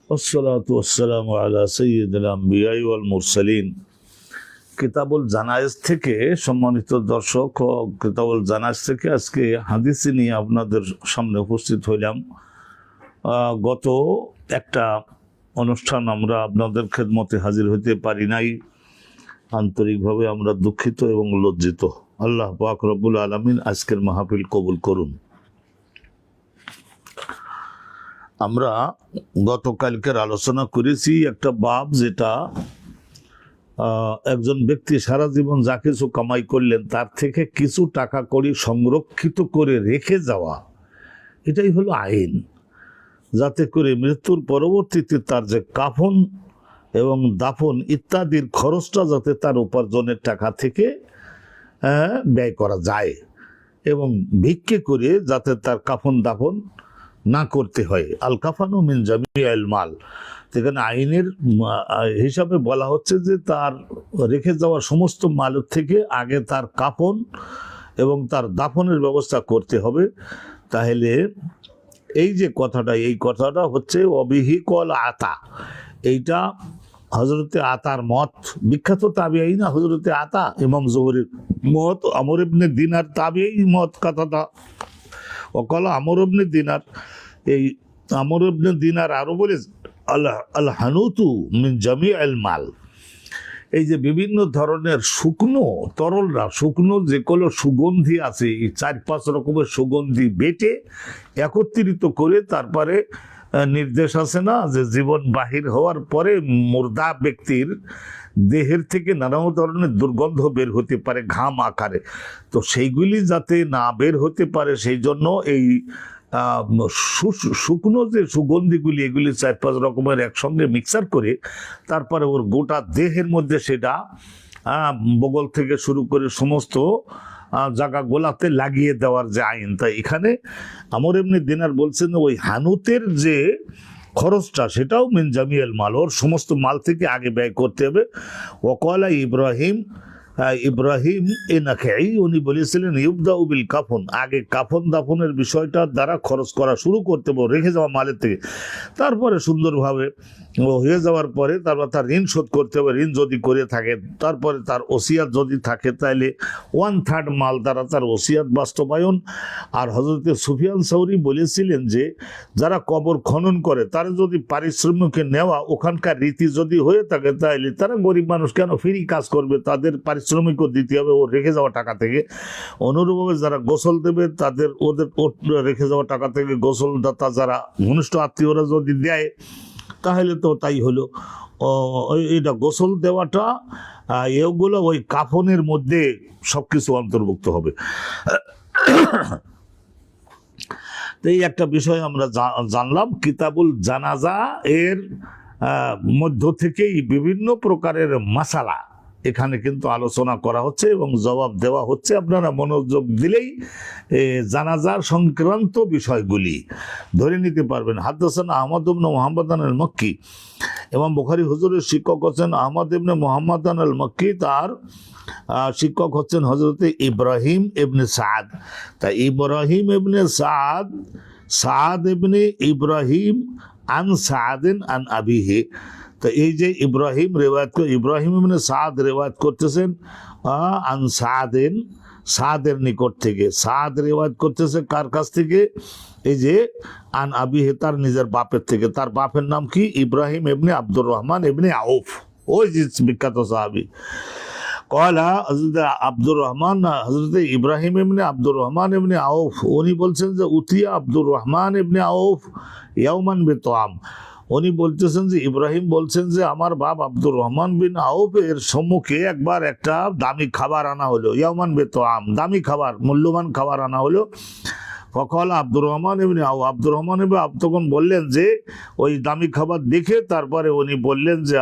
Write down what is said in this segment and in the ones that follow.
والصلاة والسلام على سيد الأنبياء والمرسلين। কিতাবুল জানায়েজ থেকে সম্মানিত দর্শক ও কিতাবুল জানায়েজ থেকে আজকে হাদিস নিয়ে আপনাদের সামনে উপস্থিত হইলাম। গত একটা অনুষ্ঠান আমরা আপনাদের খেদমতে হাজির হতে পারি নাই, আন্তরিকভাবে আমরা দুঃখিত এবং লজ্জিত। আল্লাহ পাক রব্বুল আলামিন আজকের মাহফিল কবুল করুন। আমরা গতকালকের আলোচনা করেছি একটা বাব, যেটা একজন ব্যক্তি সারা জীবন যা কিছু কামাই করলেন তার থেকে কিছু টাকা কড়ি সংরক্ষিত করে রেখে যাওয়া, এটাই হলো আইন, যাতে করে মৃত্যুর পরবর্তীতে তার যে কাফন এবং দাফন ইত্যাদির খরচটা যাতে তার উপার্জনের টাকা থেকে ব্যয় করা যায়, এবং ভিক্ষে করে যাতে তার কাফন দাফন না করতে হয়। আল কাফানু মিন জামিআল মাল, সেখানে আইনের হিসাবে বলা হচ্ছে যে তার রেখে যাওয়া সমস্ত মালের থেকে আগে তার কাফন এবং তার দাফনের ব্যবস্থা করতে হবে। তাহলে এই যে কথাটা, এই কথাটা হচ্ছে অবিহি কল আতা, এইটা হজরতে আতার মত, বিখ্যাত তাবিঈ না হজরতে আতা, ইমাম জোহরির মত, আমর ইবনে দিনার তাবিঈ মত কথাটা ওকল আমর ইবনে দিনার। এই আমর ইবনে দিনার আরো বলে আল হানুতু মিন জামিআল মাল, এই যে বিভিন্ন ধরনের শুকনো তরলরা, শুকনো যেগুলো সুগন্ধি আছে, এই 4-5 রকমের সুগন্ধি বেটে একত্রিত করে তারপরে নির্দেশ আছে না যে জীবন বাহির হওয়ার পরে মুর্দা ব্যক্তির দেহের থেকে নানা ধরনের দুর্গন্ধ বের হতে পারে ঘাম আকারে, তো সেইগুলি যাতে না বের হতে পারে সেই জন্য এই শুকনো যে সুগন্ধিগুলি, এগুলি 4-5 রকমের একসঙ্গে মিক্সার করে তারপরে ওর গোটা দেহের মধ্যে সেটা বগল থেকে শুরু করে সমস্ত জায়গা গোলাতে লাগিয়ে দেওয়ার যে আইন। তাই এখানে আমর ইবনে দিনার বলছেন ওই হানুতের যে খরচটা সেটাও মিন জামিআল মাল, ওর সমস্ত মাল থেকে আগে ব্যয় করতে হবে। ওয়াকালা ইব্রাহিম এ নাখাই, উনি বলেছিলেন ইবদাউ বিল কাফন, আগে কাফন দাফনের বিষয়টা দ্বারা খরচ করা শুরু করতে হবে রেখে যাওয়া মালের থেকে, তারপরে সুন্দরভাবে হয়ে যাওয়ার পরে তারপর তার ঋণ শোধ করতে হবে, ঋণ যদি করে থাকে, তারপরে তার ওসিয়াত যদি থাকে তাহলে 1/3 মাল দ্বারা তার ওসিয়াত বাস্তবায়ন। আর হযরতে সুফিয়ান সাউরি বলেছিলেন যে যারা কবর খনন করে তারা যদি পারিশ্রমিকে নেওয়া ওখানকার রীতি যদি হয়ে থাকে তাহলে তারা গরিব মানুষ কেন ফ্রি কাজ করবে, তাদের পারিশ্রমিকও দিতে হবে ও রেখে যাওয়া টাকা থেকে। অনুরূপভাবে যারা গোসল দেবে তাদের ওদের রেখে যাওয়া টাকা থেকে গোসলদাতা যারা ঘনিষ্ঠ আত্মীয়রা যদি দেয় তাহলে তো তাই হলো। এটা গোসল দেওয়াটা এগুলো ওই কাফনের মধ্যে সবকিছু অন্তর্ভুক্ত হবে। তো এই একটা বিষয় আমরা জানলাম। কিতাবুল জানাজা এর মধ্য থেকেই বিভিন্ন প্রকারের মাসালা এখানে কিন্তু আলোচনা করা হচ্ছে এবং জবাব দেওয়া হচ্ছে। আপনারা মনোযোগ দিলেই জানাজার সংক্রান্ত বিষয়গুলি ধরে নিতে পারবেন। হাদদাসানা আহমদ ইবনে মুহাম্মাদান আল মক্কি, ইমাম বুখারী হুজুরের শিক্ষক হচ্ছেন আহমদ ইবনে মুহাম্মাদান আল মক্কি, তার শিক্ষক হচ্ছেন হজরতে ইব্রাহিম ইবনে সাদ। তা ইব্রাহিম ইবনে সাদ, সাদ ইবনে ইব্রাহিম আন সাদিন আন আবিহি, তো এই যে ইব্রাহিম রেওয়ায়াত করে, ইব্রাহিম ইবনে সাদ রেওয়ায়াত করতেছেন আন সাদিন, সাদের নিকট থেকে। সাদ রেওয়ায়াত করতেছে কার কাছ থেকে? এই যে আন আবিহি, তার নিজের বাপের থেকে। তার বাপের নাম কি? ইব্রাহিম ইবনে আব্দুর রহমান ইবনে আউফ, ওই যে বিখ্যাত সাহাবী। কয়লা হযরত আব্দুর রহমান, হযরত ইব্রাহিম ইবনে আব্দুর রহমান ইবনে আউফ, উনি বলছেন যে উতিয়া আব্দুর রহমান ইবনে আউফ ইয়াওমান বিতআম, উনি বলতেছেন যে ইব্রাহিম বলছেন যে আমার বাপ আব্দুর রহমান বিন আউফের সম্মুখে একবার একটা দামি খাবার আনা হলো, ইয়াওমান বিতআম, দামি খাবার, মূল্যবান খাবার আনা হলো। ফকাল আব্দুর রহমান ইবনে আউফ, আব্দুর রহমান ইবনে আউফ তখন বললেন যে ওই দামি খাবার দেখে তারপরে উনি বললেন যে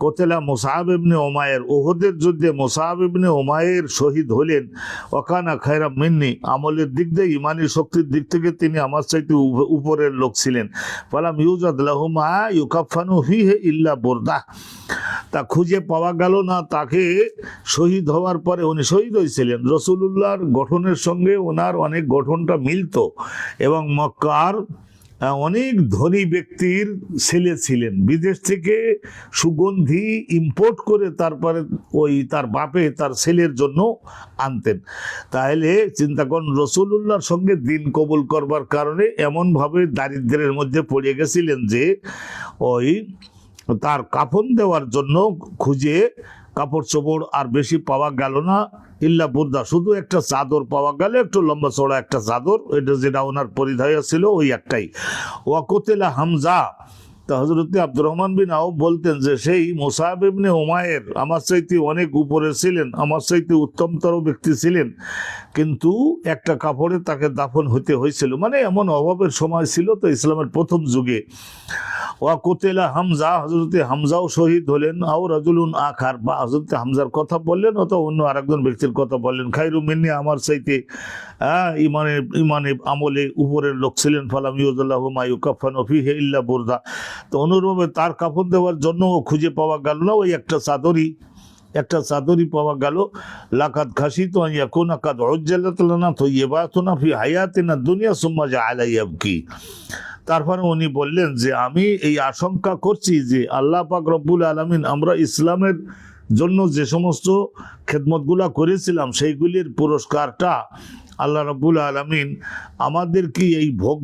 কোতেলা মুসআব ইবনে উমায়ের, উহুদের যুদ্ধে মুসআব ইবনে উমায়ের শহীদ হলেন। ওয়াকানা খায়রা মিন্নি, আমলের দিক দিয়ে ইমানি শক্তির দিক থেকে তিনি আমার চাইতে উপরের লোক ছিলেন। ফালাম ইউজাদ লাহু মা ইউকাফানু ফিহি ইল্লা বুরদা, তা খুঁজে পাওয়া গেল না তাকে শহীদ হওয়ার পরে। উনি শহীদ হয়েছিলেন, রাসূলুল্লাহর গঠনের সঙ্গে ওনার অনেক গঠনটা মিলত এবং মক্কার অনেক ধনী ব্যক্তির ছেলে ছিলেন, বিদেশ থেকে সুগন্ধি ইম্পোর্ট করে তারপরে ওই তার বাপে তার ছেলের জন্য আনতেন। তাহলে চিন্তা করুন, রসুলুল্লাহর সঙ্গে দিন কবুল করবার কারণে এমনভাবে দারিদ্র্যের মধ্যে পড়ে গেছিলেন যে ওই তার কাফন দেওয়ার জন্য খুঁজে কাপড় চোপড় আর বেশি পাওয়া গেল না, ইল্লা বুর্দা, শুধু একটা চাদর পাওয়া গেল, একটু লম্বা চড়া একটা চাদর, এটা যেটা ওনার পরিধায় ছিল ওই একটাই। ওয়াকুতিলা হামজা। তা হযরত আব্দুর রহমান বিন আউফ বলতেন যে সেই মুসাব ইবনে উমায়ের আমার চাইতে অনেক উপরে ছিলেন, আমার চাইতে উত্তমতর ব্যক্তি ছিলেন, কিন্তু একটা কাপড়ে তাকে দাফন হতে হয়েছিল। মানে এমন অভাবের সময় ছিল তো ইসলামের প্রথম যুগে। ওয়াকুতিলা হামজা, হযরত হামজাও শহীদ হলেন। আও রাজুলুন আখার, বা হযরত হামজার কথা বললেন অথবা অন্য আরেকজন ব্যক্তির কথা বললেন। খায়রু মিন্নি, আমার চাইতে ইমানে আমলে উপরের লোক ছিলেন। ফালাম ইউজাল্লাহু মা ইউকাফানু ফিহি ইল্লা বুরদা। তো অনুরূপে তার কাফন দেওয়ার জন্য খুঁজে পাওয়া গেল না, ওই একটা চাদরই পাওয়া গেল। লাকাদ খাশিতু আন ইয়াকুনা কাদ উজ্জালাত লানা তাইয়্যিবাতুনা ফি হায়াতিনা দুনিয়া সুম্মা জাআলা ইয়াবকি। তারপরে উনি বললেন যে আমি এই আশঙ্কা করছি যে আল্লাহ পাক রব্বুল আলামিন আমরা ইসলামের জন্য যে সমস্ত খেদমতগুলা করেছিলাম সেইগুলির পুরস্কারটা আল্লাহ রাব্বুল আলামিন আমাদের কি এই ভোগ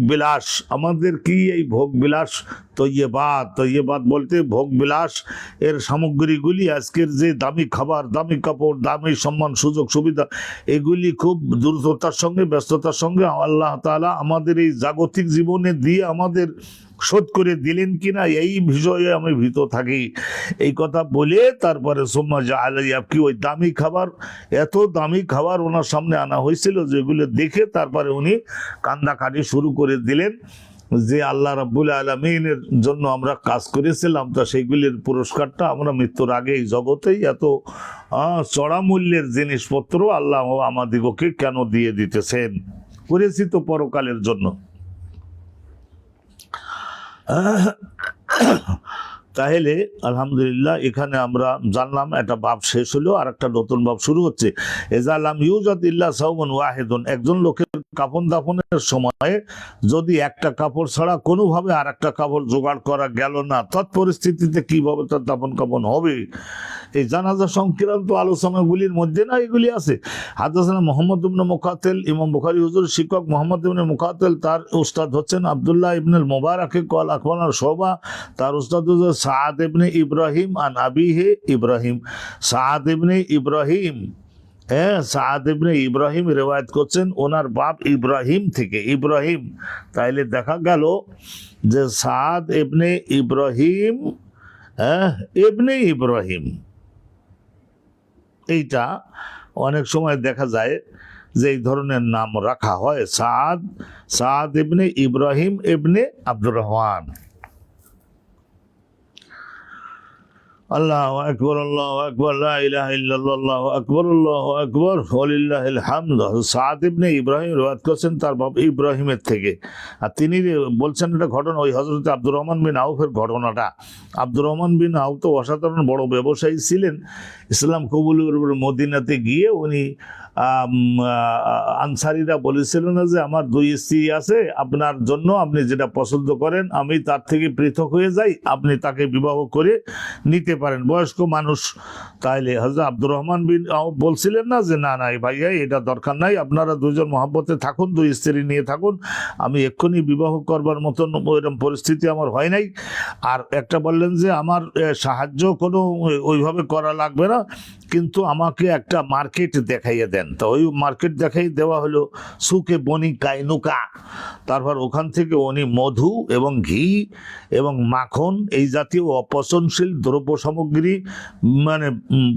বিলাস তৈয়বাত বলতে ভোগ বিলাস এর সামগ্রীগুলি, আজকের যে দামি খাবার, দামি কাপড়, দামি সম্মান, সুযোগ সুবিধা, এগুলি খুব দ্রুততার সঙ্গে, ব্যস্ততার সঙ্গে আল্লাহ তাআলা আমাদের এই জাগতিক জীবনে দিয়ে আমাদের শোধ করে দিলেন কিনা এই বিষয়ে আমি ভীত থাকি। এই কথা বলে তারপরে সুম্মা জাআলা ইয়াবকি, ওই দামি খাবার, এত দামি খাবার ওনার সামনে আনা হয়েছিল যেগুলো দেখে তারপরে উনি কান্দাকাটি শুরু করে দিলেন যে আল্লাহ রাব্বুল আলামিনের জন্য আমরা কাজ করেছিলাম, তা সেইগুলির পুরস্কারটা আমরা মৃত্যুর আগে এই জগতেই এত চড়া মূল্যের জিনিসপত্র আল্লাহ আমাদিগকে কেন দিয়ে দিতেছেন, করেছি তো পরকালের জন্য। তাহলে আলহামদুলিল্লাহ এখানে আমরা জানলাম একটা বাব শেষ হলো, আর একটা নতুন বাব শুরু হচ্ছে। এজালাম ইউজাদ ইল্লা সাওমুন ওয়াহিদুন, একজন লোকের কাফন দাফনের সময় যদি একটা কাপড় ছাড়া কোনোভাবে আর একটা কাপড় জোগাড় করা গেল না, তৎপরিস্থিতিতে কিভাবে তার দাফন কাফন হবে, এই জানাজা সংক্রান্ত আলোচনাগুলির মধ্যে না এগুলি আছে। হাদাসানা মুহাম্মদ ইবনে মুকাতিল, ইমাম বুখারী হুজুর শিক্ষক মুহাম্মদ ইবনে মুকাতিল, তার উস্তাদ হচ্ছেন আব্দুল্লাহ ইবনুল মুবারাকে কল আখবারনা শুবা, তার উস্তাদ হচ্ছে সাদ ইবনে ইব্রাহিম আন আবিহি ইব্রাহিম। সাদ ইবনে ইব্রাহিম রিওয়ায়াত করছেন ওনার বাপ ইব্রাহিম থেকে। ইব্রাহিম, তাইলে দেখা গেল যে সাদ ইবনে ইব্রাহিম এইটা অনেক সময় দেখা যায় যে এই ধরনের নাম রাখা হয়, সাদ ইবনে ইব্রাহিম ইবনে আব্দুর রহমান। আল্লাহু আকবার, আল্লাহু আকবার, লা ইলাহা ইল্লাল্লাহ, আল্লাহু আকবার, আল্লাহু আকবার, ওয়ালিল্লাহিল হামদ। সাদ ইবনে ইব্রাহিম রিওয়ায়াত করেছেন তার বাবা ইব্রাহিমের থেকে, আর তিনি বলছেন এটা ঘটনা ওই হযরত আব্দুর রহমান বিন আউফের ঘটনাটা। আব্দুর রহমান বিন আউফ তো অসাধারণ বড় ব্যবসায়ী ছিলেন। ইসলাম কবুলের মদিনাতে গিয়ে উনি আনসারীরা বলেছিলেন যে আমার 2 স্ত্রী আছে, আপনার জন্য আপনি যেটা পছন্দ করেন আমি তার থেকে পৃথক হয়ে যাই, আপনি তাকে বিবাহ করে নিতে পারেন, বয়স্ক মানুষ। তাইলে হযরত আব্দুর রহমান বিন আউফ বলছিলেন না যে না ভাইয়া এটা দরকার নাই, আপনারা 2 জন মহব্বতে থাকুন, 2 স্ত্রী নিয়ে থাকুন, আমি এক্ষুনি বিবাহ করবার মতন ওইরকম পরিস্থিতি আমার হয় নাই। আর একটা বললেন যে আমার সাহায্য কোনো ওইভাবে করা লাগবে না, কিন্তু আমাকে একটা মার্কেট দেখাইয়ে দেন। তো ওই মার্কেট দেখাই দেওয়া হলো, সুকে বনি কাইনুকা। তারপর ওখান থেকে উনি মধু এবং ঘি এবং মাখন এই জাতীয় অপচনশীল দ্রব্য সামগ্রী মানে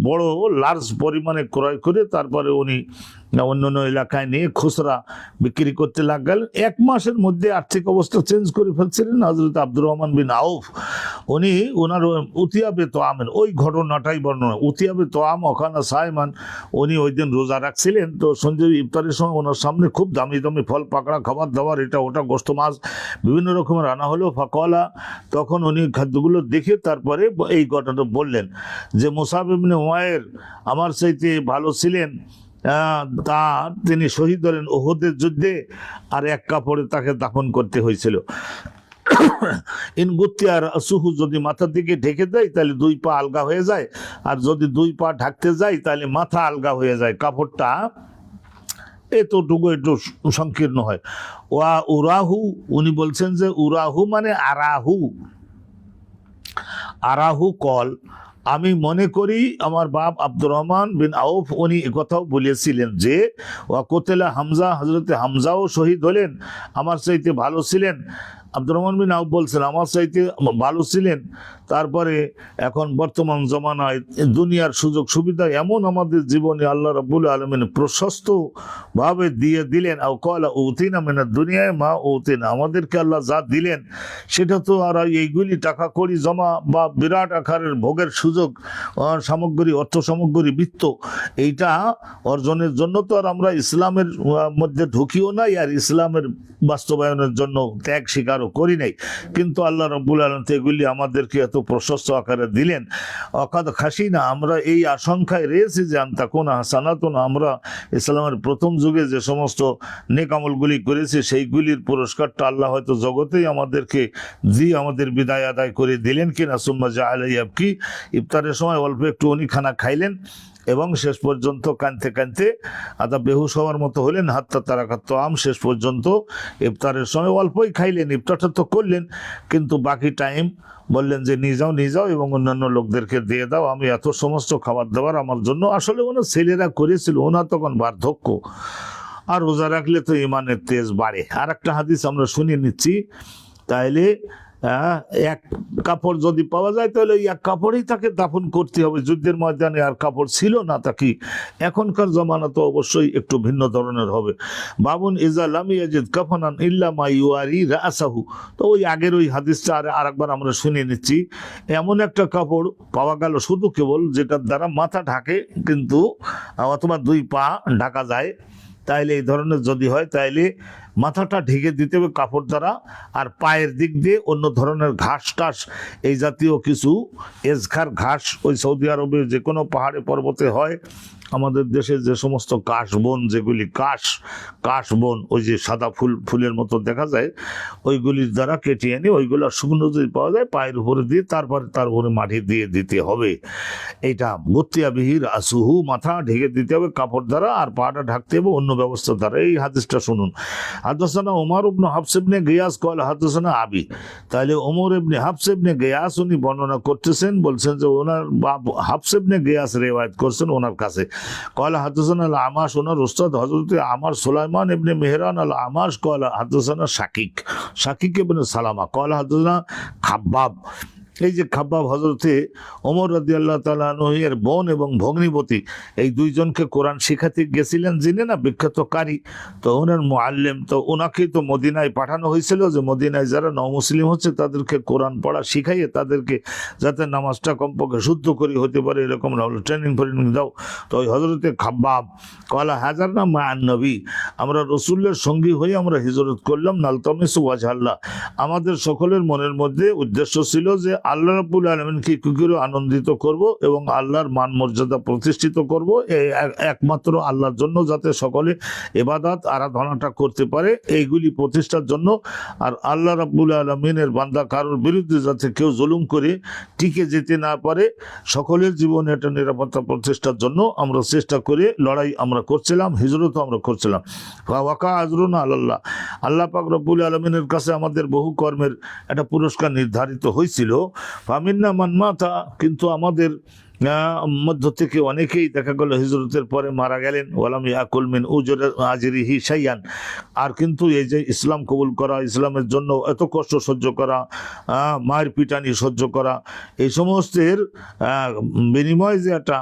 বড় লার্জ পরিমাণে ক্রয় করে তারপরে উনি অন্যান্য এলাকায় নিয়ে খুচরা বিক্রি করতে লাগলেন। 1 মাসের মধ্যে আর্থিক অবস্থা চেঞ্জ করে ফেলছিলেন হযরত আব্দুর রহমান বিন আউফ। উনি ওনার উতিয়াবে তোয়ামেন ওই ঘটনাটাই বর্ণনা, উতিয়াবে তোয়াম ওখানা সাইমান, উনি ওই দিন রোজা রাখছিলেন। তো সন্ধ্যে ইফতারের সময় ওনার সামনে খুব দামি দামি ফল পাকড়া খাবার দাবার এটা ওটা গোস্ত মাছ বিভিন্ন রকমের আনা হলো। ফাকলা, তখন উনি খাদ্যগুলো দেখে তারপরে এই ঘটনাটা বললেন যে মুসাব ইবনে উমায়ের আমার চাইতে ভালো ছিলেন, তা তিনি শহীদ হলেন উহুদের যুদ্ধে, আর 1 কাপড়ে তাকে দাফন করতে হয়েছিল। ইনগুত্তিয়ার সুহু, যদি মাথার দিকে ঢেকে দেয় তাহলে দুই পা আলগা হয়ে যায়, আর যদি দুই পা ঢাকতে যায় তাহলে মাথা আলগা হয়ে যায়, কাপড়টা এতটুকু একটু সংকীর্ণ হয়। ওয়া উরাহু, উনি বলছেন যে উরাহু মানে আরাহু, আরাহু কল, আমি মনে করি আমার বাপ আব্দুর রহমান বিন আউফ উনি একথাও বলেছিলেন যে ওয়া কোতেলা হামজা, হজরতে হামজাও শহীদ হলেন, আমার চাইতে ভালো ছিলেন। আব্দুর রহমান বিন আউফ বলছেন আমার চাইতে ভালো ছিলেন। তারপরে এখন বর্তমান জমানায় দুনিয়ার সুযোগ সুবিধা এমন আমাদের জীবনে আল্লাহ রাব্বুল আলামিন প্রশস্ত ভাবে দিয়ে দিলেন। আও ক্বালা উতিনা মিনাদ দুনিয়ায় মা উতিনা, আমাদেরকে আল্লাহ যা দিলেন সেটা তো আর এইগুলি টাকা কড়ি জমা বা বিরাট আকারের ভোগের সুযোগ, সামগ্রী, অর্থ সামগ্রী, বিত্ত, এইটা অর্জনের জন্য তো আর আমরা ইসলামের মধ্যে ঢুকিও নাই, আর ইসলামের বাস্তবায়নের জন্য ত্যাগ স্বীকারও করি নাই। কিন্তু আল্লাহ রাব্বুল আলামিন এগুলি আমাদেরকে এত প্রশস্ত আকারে দিলেন। অকাদ খাসি না, আমরা এই আশঙ্কায় রয়েছি যে আন্তা কোন হাসানাতুন, আমরা ইসলামের প্রথম যুগে যে সমস্ত নেক আমলগুলি করেছি সেইগুলির পুরস্কারটা আল্লাহ হয়তো জগতেই আমাদেরকে দিয়ে আমাদের বিদায় আদায় করে দিলেন কিনা। সুম্মা জাআলা ইয়াবকি, ইফতারের সময় অল্প একটু উনি খানা খাইলেন এবং শেষ পর্যন্ত কানতে কানতে আদা বেহুশ হওয়ার মতো হলেন। হাত্তা তারাকাত আম, শেষ পর্যন্ত ইফতারের সময় অল্পই খাইলেন, ইফতারটা তো করলেন, কিন্তু বাকি টাইম বললেন যে নিয়ে যাও এবং অন্যান্য লোকদেরকে দিয়ে দাও, আমি এত সমস্ত খাবার দাবার আমার জন্য। আসলে ওনার ছেলেরা করেছিল, ওনার তখন বার্ধক্য, আর রোজা রাখলে তো ইমানের তেজ বাড়ে। আর একটা হাদিস আমরা শুনে নিচ্ছি, তাইলে এক কাপড় যদি পাওয়া যায় তাহলে এক কাপড়েই তাকে দাফন করতে হবে। যুদ্ধের ময়দানে আর কাপড় ছিল না তাকে, এখনকার জমানা তো অবশ্যই একটু ভিন্ন ধরনের হবে। বাবুন ইজা লাম ইয়াজিদ কাফানান ইল্লা মা ইউয়ারি রাসাহু, তো ওই আগের ওই হাদিসটা আরেকবার আমরা শুনে নিচ্ছি। এমন একটা কাপড় পাওয়া গেল শুধু কেবল যেটার দ্বারা মাথা ঢাকে কিন্তু অথবা দুই পা ঢাকা যায়, তাইলে এই ধরনের যদি হয় তাইলে মাথাটা ঢেকে দিতে হবে কাপড় দ্বারা, আর পায়ের দিক দিয়ে অন্য ধরনের ঘাস টাস, এই জাতীয় কিছু এজখার ঘাস, ওই সৌদি আরবে যে কোনো পাহাড়ে পর্বতে হয়, আমাদের দেশে যে সমস্ত কাশবন, যেগুলি কাশ বন, ওই যে সাদা ফুলের মতো দেখা যায়, ওইগুলির দ্বারা কেটে এনে ওইগুলো শুকনো যদি পাওয়া যায় পায়ের উপরে দিয়ে তারপরে তার উপরে মাটি দিয়ে দিতে হবে। এইটা গতিয়া বিহির আসুহু, মাথা ঢেকে দিতে হবে কাপড় দ্বারা, আর পাটা ঢাকতে হবে অন্য ব্যবস্থা দ্বারা। এই হাদিসটা শুনুন। হাদসানা ওমর ইবনে হাফস ইবনে গিয়াস কল হাদসানা আবি, তাহলে ওমর ইবনে হাফস ইবনে গিয়াস উনি বর্ণনা করতেছেন, বলছেন যে ওনার বাপ হাফস ইবনে গিয়াস রিওয়ায়াত করছেন ওনার কাছে। قال حدثنا الأعمش ওনার উস্তাদ হযরত আমার সুলাইমান ইবনে মেহরান আল আমাশ قال حدثنا শাকিক ইবনে সালামা قال حدثنا খাব্বাব। এই যে খাব্বাব হযরতে ওমর রাদিয়াল্লাহু তাআলা আনহু এর বোন এবং ভগ্নিপতি, এই দুইজনকে কোরআন শিখাতে গেছিলেন যিনি না বিখ্যাত কারি, তো ওনার মুআল্লিম, তো ওনাকেই তো মদিনায় পাঠানো হয়েছিল যে মদিনায় যারা নমুসলিম হচ্ছে তাদেরকে কোরআন পড়া শিখাইয়ে তাদেরকে যাতে নামাজটা কমপক্ষে শুদ্ধ করে হতে পারে এরকম ট্রেনিং দাও। তো ওই হযরতে খাব্বাব কলা হাজারনা মা'আন নবী, আমরা রাসূলের সঙ্গী হয়ে আমরা হিজরত করলাম, নালতামিসু ওয়াজহাল্লাহ, আমাদের সকলের মনের মধ্যে উদ্দেশ্য ছিল যে আল্লাহ রাব্বুল আলামিনকে কি করে আনন্দিত করব এবং আল্লাহর মান মর্যাদা প্রতিষ্ঠিত করব, একমাত্র আল্লাহর জন্য যাতে সকলে ইবাদত আরাধনাটা করতে পারে, এইগুলি প্রতিষ্ঠার জন্য। আর আল্লাহ রাব্বুল আলামিনের বান্দা কারোর বিরুদ্ধে যাতে কেউ জুলুম করে টিকে যেতে না পারে, সকলের জীবনে একটা নিরাপত্তা প্রতিষ্ঠার জন্য আমরা চেষ্টা করে লড়াই আমরা করছিলাম, হিজরত আমরা করছিলাম। ওয়াকা আজরুনা আল্লাহ, আল্লাহ পাক রব্বুল আলামিনের কাছে আমাদের বহু কর্মের একটা পুরস্কার নির্ধারিত হয়েছিল। ফামিন্না মান মাতা, কিন্তু আমাদের মধ্য থেকে অনেকেই দেখা গেল হিজরতের পরে মারা গেলেন। ওয়ালাম ইয়াকুল মিন আজরিহি শাইয়ান, আর কিন্তু এই যে ইসলাম কবুল করা, ইসলামের জন্য এত কষ্ট সহ্য করা, মায়ের পিটানি সহ্য করা, এই সমস্তের বিনিময়ে যে একটা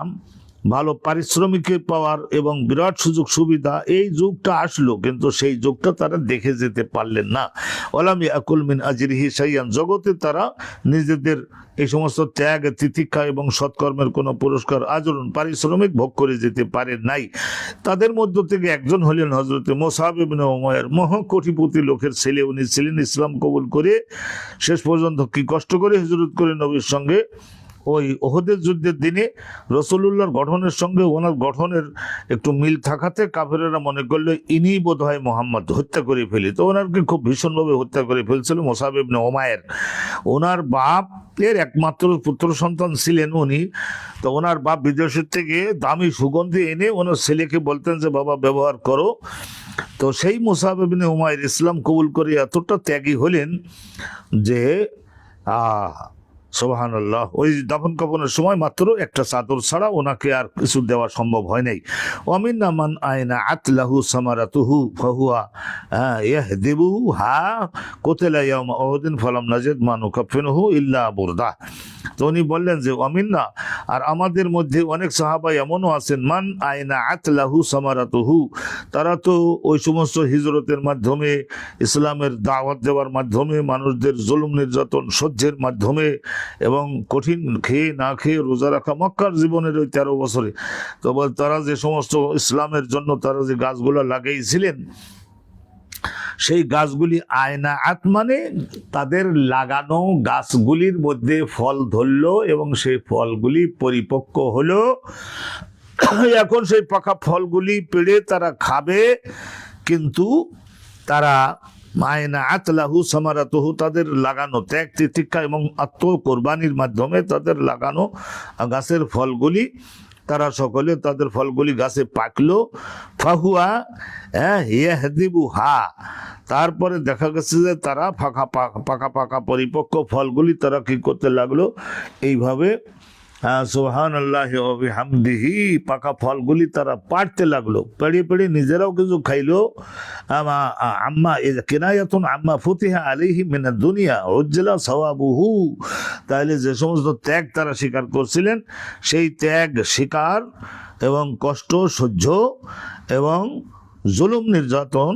ভালো পারিশ্রমিক পাওয়ার এবং বিরাট সুযোগ সুবিধা, এই যুগটা আসলো, কিন্তু সেই যুগটা তারা দেখে যেতে পারলেন না। ওয়ালাম ইয়াকুল মিন আজরিহি শাইয়ান, জগতে তারা নিজেদের এই সমস্ত ত্যাগ, তিতিক্ষা এবং সৎকর্মের কোনো পুরস্কার, আজরুন, পারিশ্রমিক ভোগ করে যেতে পারে নাই। তাদের মধ্য থেকে একজন হলেন হযরতে মুসআব ইবনে উমাইর, মহাকোটিপতি লোকের ছেলে উনি ছিলেন। ইসলাম কবুল করে শেষ পর্যন্ত কি কষ্ট করে হিজরত করে নবীর সঙ্গে ওই ওহদের যুদ্ধের দিনে রসুলুল্লাহর গঠনের সঙ্গে ওনার গঠনের একটু মিল থাকাতে কাফেরেরা মনে করলো ইনি বোধ হয় মোহাম্মদ, হত্যা করে ফেলি। তো ওনারকে খুব ভীষণভাবে হত্যা করে ফেলছিল মুসাব ইবনে উমাইর। ওনার বাপের একমাত্র পুত্র সন্তান ছিলেন উনি। তো ওনার বাপ বিদেশের থেকে দামি সুগন্ধি এনে ওনার ছেলেকে বলতেন যে বাবা ব্যবহার করো। তো সেই মুসাব ইবনে উমাইর ইসলাম কবুল করে এতটা ত্যাগী হলেন যে সুবহানাল্লাহ, ওই দাফন কাফনের সময় মাত্র একটা চাদর ছাড়া ওনাকে আর কিছু দেওয়া সম্ভব হয় নাই। ওয়ামিন্না মান আয়না আতলাহু সামারাতুহু ফাহুয়া ইয়াহদিবু হা কুতিলা ইয়াউমা উহুদিন ফালাম নাজিদ মা নুকাফিনুহু ইল্লা বুরদা। তো উনি বললেন যে অমিন্না, আর আমাদের মধ্যে অনেক সাহাবা এমনও আছেন মান আয়না আতলাহু সামারাতুহু, তারা তো ওই সমস্ত হিজরতের মাধ্যমে, ইসলামের দাওয়াত দেওয়ার মাধ্যমে, মানুষদের জুলুম নির্যাতন সহ্যের মাধ্যমে এবং কঠিন খেয়ে না খেয়ে রোজা রাখা মক্কার জীবনের ওই 13 বছরে, তো তারা যে সমস্ত ইসলামের জন্য তারা যে গাছগুলো লাগিয়েছিলেন, সেই গাছগুলি আয়না আত মানে তাদের লাগানো গাছগুলির মধ্যে ফল ধরলো এবং সেই ফলগুলি পরিপক্ক হলো। এখন সেই পাকা ফলগুলি পেড়ে তারা খাবে, কিন্তু তারা আয়না আতলাহু সামারাতুহু, তাদের লাগানো ত্যাগ তিতিক্ষা এবং আত্মকোরবানির মাধ্যমে তাদের লাগানো গাছের ফলগুলি, তারা সকলে তাদের ফলগুলি গাছে পাকলো। ফাহুয়া ইয়াহদিবু হা, তারপরে দেখা গেছে যে তারা পাকা পাকা পরিপক্ক ফলগুলি তারা কি করতে লাগলো, এইভাবে সুবহানাল্লাহি ওয়া বিহামদিহি, পাকা ফলগুলি তারা পাড়তে লাগলো। পেড়ে পেড়ে নিজেরাও কিছু খাইলো। আম্মা কিনায়াতুন আম্মা ফুতিহা আলাইহি মিনাদ দুনিয়া উজ্জলা সাওয়াবুহু, তাহলে যে সমস্ত ত্যাগ তারা স্বীকার করছিলেন, সেই ত্যাগ স্বীকার এবং কষ্ট সহ্য এবং জুলুম নির্যাতন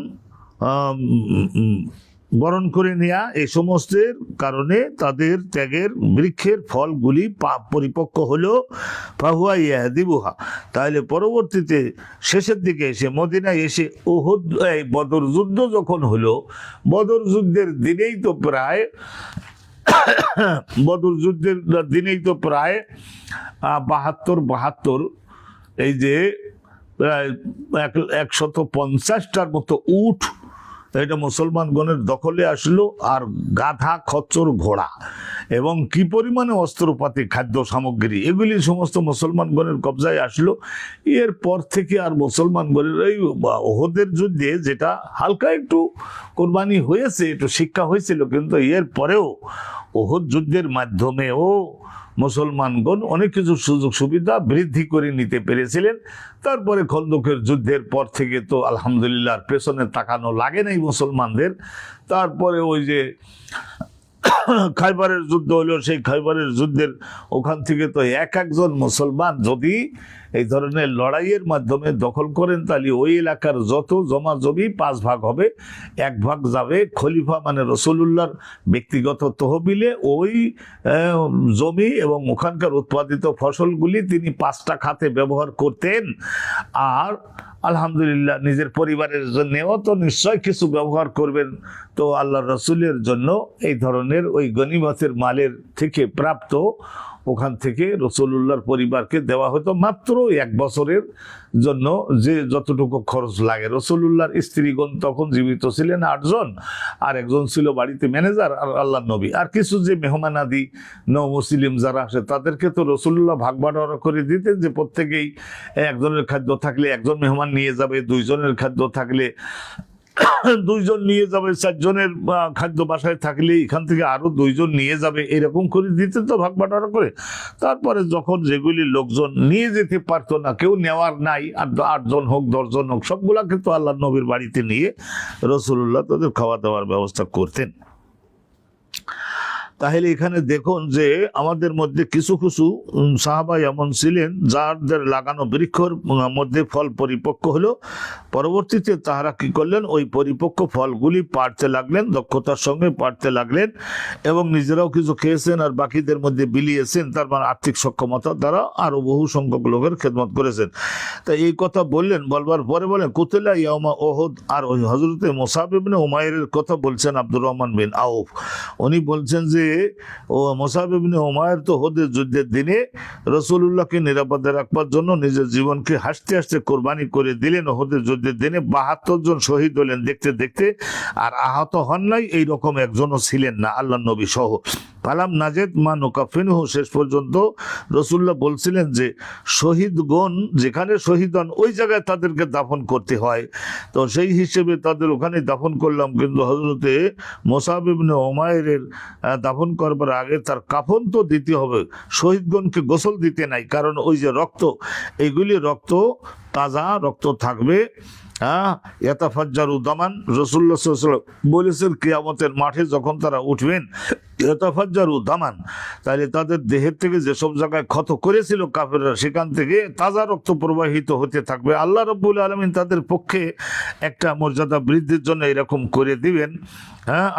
বরণ করে নেয়া, এই সমস্তের কারণে তাদের ত্যাগের বৃক্ষের ফলগুলি পরিপক্ক হলো। ফাহুয়া ইয়াহদিবুহা, তাহলে পরবর্তীতে শেষের দিকে এসে মদিনায় এসে উহুদ বদর যুদ্ধ যখন হলো, বদর যুদ্ধের দিনেই তো প্রায় বদর যুদ্ধের দিনেই তো প্রায় 72 এই যে প্রায় 150টার মতো উট এটা মুসলমানগণের দখলে আসলো, আর গাধা খচ্চর ঘোড়া এবং কি পরিমাণে অস্ত্রপাতি খাদ্য সামগ্রী এগুলি সমস্ত মুসলমানগণের কবজায় আসলো। এরপর থেকে আর মুসলমানগণের এই ওহদের যুদ্ধে যেটা হালকা একটু কোরবানি হয়েছে, একটু শিক্ষা হয়েছিল, কিন্তু এর পরেও ওহদ যুদ্ধের মাধ্যমেও মুসলমানগণ অনেক কিছু সুযোগ সুবিধা বৃদ্ধি করে নিতে পেরেছিলেন। তারপরে খন্দকের যুদ্ধের পর থেকে তো আলহামদুলিল্লাহ পেছনে তাকানো লাগে নাই মুসলমানদের। তারপরে ওই যে খাইবারের যুদ্ধ হলো, সেই খাইবারের যুদ্ধের ওখান থেকে তো একজন মুসলমান যদি এই ধরনের লড়াইয়ের মাধ্যমে দখল করেন, তাহলে ওই এলাকার যত জমা জমি 5 ভাগ হবে, 1 ভাগ যাবে খলিফা মানে রসুলুল্লাহর ব্যক্তিগত তহবিলে। ওই জমি এবং ওখানকার উৎপাদিত ফসলগুলি তিনি 5টা খাতে ব্যবহার করতেন, আর আলহামদুলিল্লাহ নিজের পরিবারের জন্যও তো নিশ্চয় কিছু ব্যবহার করবেন। তো আল্লাহ রসুলের জন্য এই ধরনের ওই গনিমতের মালের থেকে প্রাপ্ত ওখান থেকে রসুলুল্লাহর পরিবারকে দেওয়া হতো মাত্র 1 বছরের জন্য যে যতটুকু খরচ লাগে। রসুলুল্লাহর স্ত্রীগণ তখন জীবিত ছিলেন 8 জন, আর একজন ছিল বাড়িতে ম্যানেজার আর আল্লাহ নবী, আর কিছু যে মেহমানাদি মুসলিম যারা আসে তাদেরকে তো রসুলুল্লাহ ভাগ বাটোয়ারা করে দিতেন, যে প্রত্যেকেই একজনের খাদ্য থাকলে একজন মেহমান নিয়ে যাবে, 2 জনের খাদ্য থাকলে 2 জন নিয়ে যাবে, 4 জনের খাদ্য বাসায় থাকলে এখান থেকে আরো 2 জন নিয়ে যাবে, এরকম করে দিতে তো ভাগ বাটোয়ারা করে। তারপরে যখন যেগুলি লোকজন নিয়ে যেতে পারতো না, কেউ নেওয়ার নাই, আর 8 জন হোক 10 জন হোক, সবগুলাকে তো আল্লাহ নবীর বাড়িতে নিয়ে রসুলুল্লাহ তাদের খাওয়া দাওয়ার ব্যবস্থা করতেন। তাহলে এখানে দেখুন যে আমাদের মধ্যে কিছু কিছু সাহাবা এমন ছিলেন যাদের লাগানো বৃক্ষর মধ্যে ফল পরিপক্ক হলো, পরবর্তীতে তাহারা কি করলেন, ওই পরিপক্ক ফলগুলি পাড়তে লাগলেন, দক্ষতার সঙ্গে পাড়তে লাগলেন এবং নিজেরাও কিছু খেয়েছেন আর বাকিদের মধ্যে বিলিয়েছেন। তার মানে আর্থিক সক্ষমতা দ্বারা আরো বহু সংখ্যক লোকের খেদমত করেছেন। তাই এই কথা বললেন, বলবার পরে বলেন কুতিলা ইয়াউমা উহুদ, আর ওই হযরতে মুসাব ইবনে উমাইরের কথা বলছেন আব্দুর রহমান বিন আউফ। উনি বলছেন যে ও মুসআব ইবনে উমাইর তো ওহুদের যুদ্ধের দিনে রাসূলুল্লাহকে নিরাপদে রাখবার জন্য নিজের জীবনকে হাসতে হাসতে কোরবানি করে দিলেন। ওহুদের যুদ্ধের দিনে ৭২ জন শহীদ হলেন দেখতে দেখতে, আর আহত হন নাই এইরকম একজনও ছিলেন না, আল্লাহ নবী সহ। ফালাম নাজেদ মা নুকাফিনহু, শেষ পর্যন্ত রসুল্লাহ বলছিলেন যে শহীদগণ যেখানে শহীদ হন ওই জায়গায় তাদেরকে দাফন করতে হয়, তো সেই হিসেবে তাদের ওখানে দাফন করলাম। কিন্তু হযরতে মুসআব ইবনে উমাইরের দাফন করবার আগে তার কাফন তো দিতে হবে, শহীদগণকে গোসল দিতে নাই, কারণ ওই যে রক্ত, এইগুলি রক্ত তাজা রক্ত থাকবে। ইয়াতাফাজ্জারু দামান, রাসূলুল্লাহ সাল্লাল্লাহু আলাইহি ওয়াসাল্লাম বলেছেন কিয়ামতের মাঠে যখন তারা উঠবেন ইয়াতাফাজ্জারু দামান, তাহলে তাদের দেহের থেকে যেসব জায়গায় ক্ষত করেছিল কাফেররা সেখান থেকে তাজা রক্ত প্রবাহিত হতে থাকবে। আল্লাহ রাব্বুল আলামিন তাদের পক্ষে একটা মর্যাদা বৃদ্ধির জন্য এরকম করে দিবেন।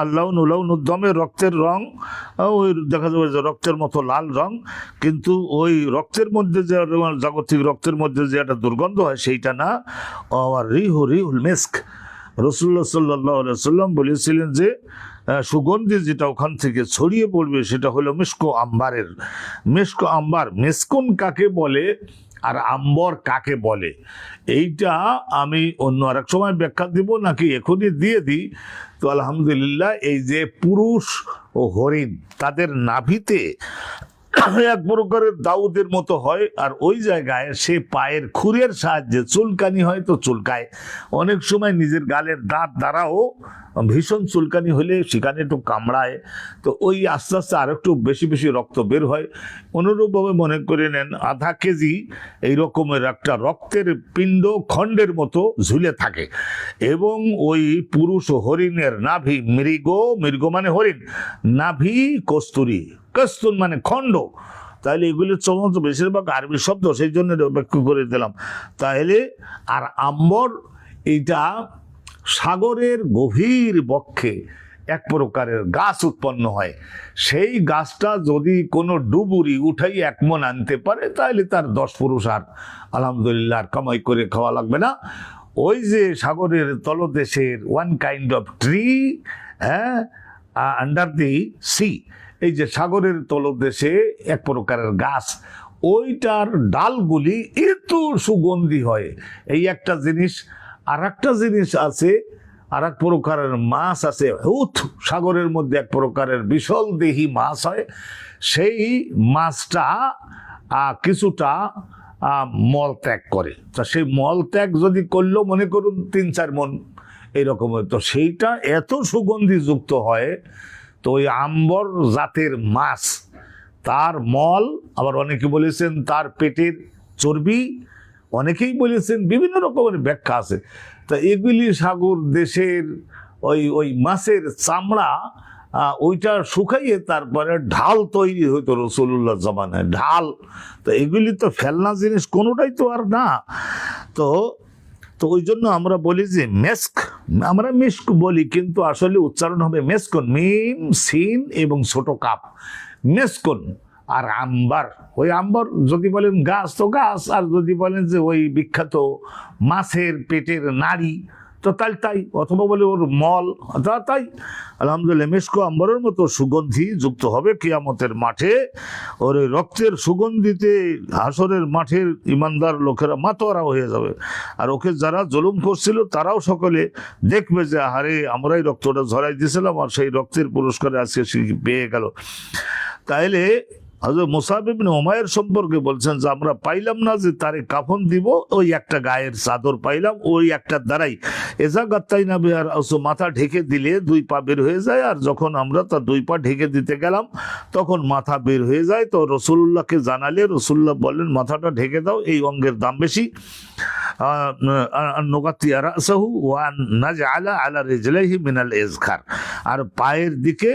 আল্লাহ নুলাউনুদ্দমে, রক্তের রং ওই দেখা যাবে যে রক্তের মতো লাল রং, কিন্তু ওই রক্তের মধ্যে যে জাগতিক রক্তের মধ্যে যে একটা দুর্গন্ধ হয় সেইটা না, আর রিহুল মিস্ক। রাসূলুল্লাহ সাল্লাল্লাহু আলাইহি ওয়াসাল্লাম বলেছিলেন যে সুগন্ধি যেটা ওখান থেকে ছড়িয়ে পড়বে সেটা হলো মিসকো আম্বারের। মিসকো আম্বার, মিসকুন কাকে বলে আর আম্বর কাকে বলে, এইটা আমি অন্য আরেক সময় ব্যাখ্যা দিব নাকি এখনই দিয়ে দিই। তো আলহামদুলিল্লাহ, এই যে পুরুষ ও হরিণ তাদের নাভিতে এক প্রকারের দাউদের মতো হয়, আর ওই জায়গায় সে পায়ের খুরের সাহায্যে চুলকানি হয় তো চুলকায়, অনেক সময় নিজের গালের দাঁত দ্বারাও ভীষণ চুলকানি হলে সেখানে একটু কামড়ায়, তো ওই আস্তে আস্তে আর একটু বেশি বেশি রক্ত বের হয়। অনুরূপভাবে মনে করে নেন আধা কেজি এই রকমের একটা রক্তের পিণ্ড খণ্ডের মতো ঝুলে থাকে, এবং ওই পুরুষ হরিণের নাভি, মৃগ মানে হরিণ, নাভি কস্তুরী, কস্তুর মানে খণ্ড, তাহলে এগুলি সমস্ত বেশিরভাগ আরবি শব্দ, সেই জন্য ব্যাখ্যা করে দিলাম। তাহলে আর আম্বর, এইটা সাগরের গভীর বক্ষে এক প্রকারের গাছ উৎপন্ন হয়, সেই গাছটা যদি কোনো ডুবুরি উঠাই 1 মণ আনতে পারে তাহলে তার 10 পুরুষ আর আলহামদুলিল্লাহ আর কামাই করে খাওয়া লাগবে না। ওই যে সাগরের তলদেশের one kind of tree, under the sea, এই যে সাগরের তলদেশে এক প্রকারের গাছ, ওইটার ডালগুলি এত সুগন্ধি হয়, এই একটা জিনিস। আর একটা জিনিস আছে, আর এক প্রকারের মাছ আছে, হুথ, সাগরের মধ্যে এক প্রকারের বিশাল দেহি মাছ হয়, সেই মাছটা কিছুটা মল ত্যাগ করে, তা সেই মল ত্যাগ যদি করলো মনে করুন 3-4 মণ এইরকম, তো সেইটা এত সুগন্ধিযুক্ত হয়। তো ওই আম্বর জাতের মাছ, তার মল, আবার অনেকে বলেছেন তার পেটের চর্বি, অনেকেই বলেছেন বিভিন্ন রকমের ব্যাখ্যা আছে। তা এগুলি সাগর দেশের ওই মাছের চামড়া, ওইটা শুকাইয়ে তারপরে ঢাল তৈরি হইতো রাসূলুল্লাহ জামানায়, ঢাল। তো এগুলি তো ফেলনা জিনিস কোনোটাই তো আর না। তো ওই জন্য আমরা বলি যে মেস্ক, আমরা মিস্ক বলি কিন্তু আসলে উচ্চারণ হবে মেসকন, মিম সিন এবং ছোট কাপ, মেসকন। আর আম্বার, ওই আম্বার যদি বলেন গাছ তো গাছ, আর যদি বলেন যে ওই বিখ্যাত মাছের পেটের নাড়ি তো তাই, অথবা বলে ওর মল তাই। আলহামদুলিল্লাহ, মিসকো আম্বরের মতো সুগন্ধি যুক্ত হবে কিয়ামতের মাঠে। ওর ওই রক্তের সুগন্ধিতে হাসরের মাঠের ইমানদার লোকেরা মাতোয়ারা হয়ে যাবে, আর ওকে যারা জুলুম করছিল তারাও সকলে দেখবে যে আরে আমরাই রক্তটা ঝরাই দিয়েছিলাম, আর সেই রক্তের পুরস্কারে আজকে সে পেয়ে গেল। তাইলে হযরত মুসআব ইবনে উমাইর সম্পর্কে বলছেন যে আমরা পাইলাম না যে তারে কাফন দিব, ওই একটা গায়ের চাদর পাইলাম, ওই একটা দ্বারাই এজা গাত্তাইনা বিহার, মাথা ঢেকে দিলে 2 পা বের হয়ে যায়, আর যখন আমরা তার 2 পা ঢেকে দিতে গেলাম তখন মাথা বের হয়ে যায়। তো রাসূলুল্লাহকে জানালে রাসূলুল্লাহ বললেন মাথাটা ঢেকে দাও, এই অঙ্গের দাম বেশি। আর পায়ের দিকে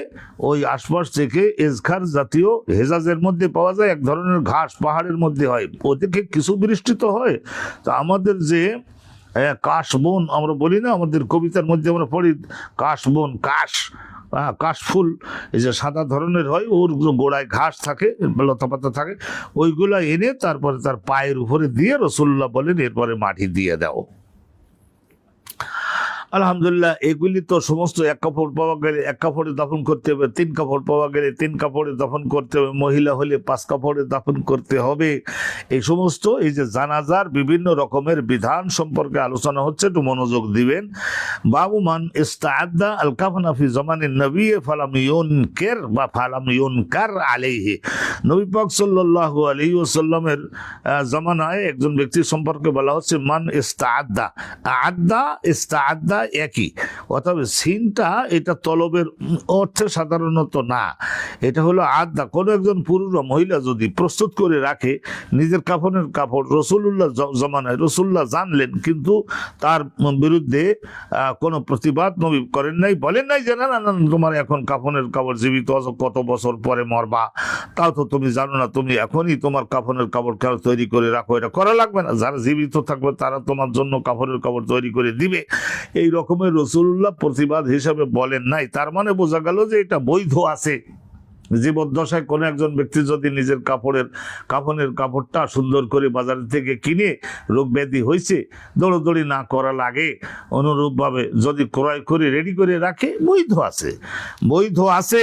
ওই আশপাশ থেকে এজখার জাতীয় হেজাজের মধ্যে পাওয়া যায় এক ধরনের ঘাস, পাহাড়ের মধ্যে হয়, ওদিকে কিছু বৃষ্টি তো হয়। তো আমাদের যে কাশবন আমরা বলি না, আমাদের কবিতার মধ্যে আমরা পড়ি কাশবন, কাশফুল, এই যে সাদা ধরনের হয়, ওর গোড়ায় ঘাস থাকে, লতাপাতা থাকে, ওইগুলা এনে তারপরে তার পায়ের উপরে দিয়ে রাসূলুল্লাহ বলেন এরপরে মাটি দিয়ে দাও। আলহামদুলিল্লাহ, এগুলি তো সমস্ত এক কাপড় পাওয়া গেলে এক কাপড়ে দাফন করতে হবে, 3 কাপড় পাওয়া গেলে 3 কাপড়ে দাফন করতে হবে, মহিলা হলে 5 কাপড়ে দাফন করতে হবে। এই সমস্ত এই যে জানাজার বিভিন্ন রকমের বিধান সম্পর্কে আলোচনা হচ্ছে, একটু মনোযোগ দিবেন। বাবু মান ইস্তাআদ্দা আল কাফনা ফি জামানিন নবী ফালাম ইউনকির বা ফালাম ইউনকার আলাইহি। নবী পাক সাল্লাল্লাহু আলাইহি ওয়াসাল্লামের জামানায় একজন ব্যক্তি সম্পর্কে বলা হচ্ছে মান ইস্তাআদ্দা। আদ্দা ইস্তাআদ্দা একই, অর্থাৎ সিনটা এটা তলবের অর্থে সাধারণত না, এটা হলো আদ্দা। কোনো একজন পুরুষ বা মহিলা যদি প্রস্তুত করে রাখে নিজের কাফনের কাপড়, রসুলুল্লাহ জামানায় রসুল্লাহ জানলেন, কিন্তু তার বিরুদ্ধে কোনো প্রতিবাদ নবী করেন নাই, বলেন নাই যে না না না তোমার এখন কাফনের কাপড় জীবিত আছো, কত বছর পরে মরবা, তাও তো তুমি জানো না, তুমি এখনই তোমার কাফনের কাপড় কেন তৈরি করে রাখো, এটা করা লাগবে না, যারা জীবিত থাকবে তারা তোমার জন্য কাফনের কাপড় তৈরি করে দিবে। এই রকমের রসুল্লাহ প্রতিবাদ হিসাবে বলেন নাই। তার মানে বোঝা গেল যে এটা বৈধ আছে। জীবদ্দশায় কোনো একজন ব্যক্তি যদি নিজের কাফনের কাপড়টা সুন্দর করে বাজার থেকে কিনে, রোগ ব্যাধি হয়েছে, দৌড়দৌড়ি না করা লাগে, অনুরূপভাবে যদি ক্রয় করে রেডি করে রাখে, বৈধ আছে, বৈধ আছে।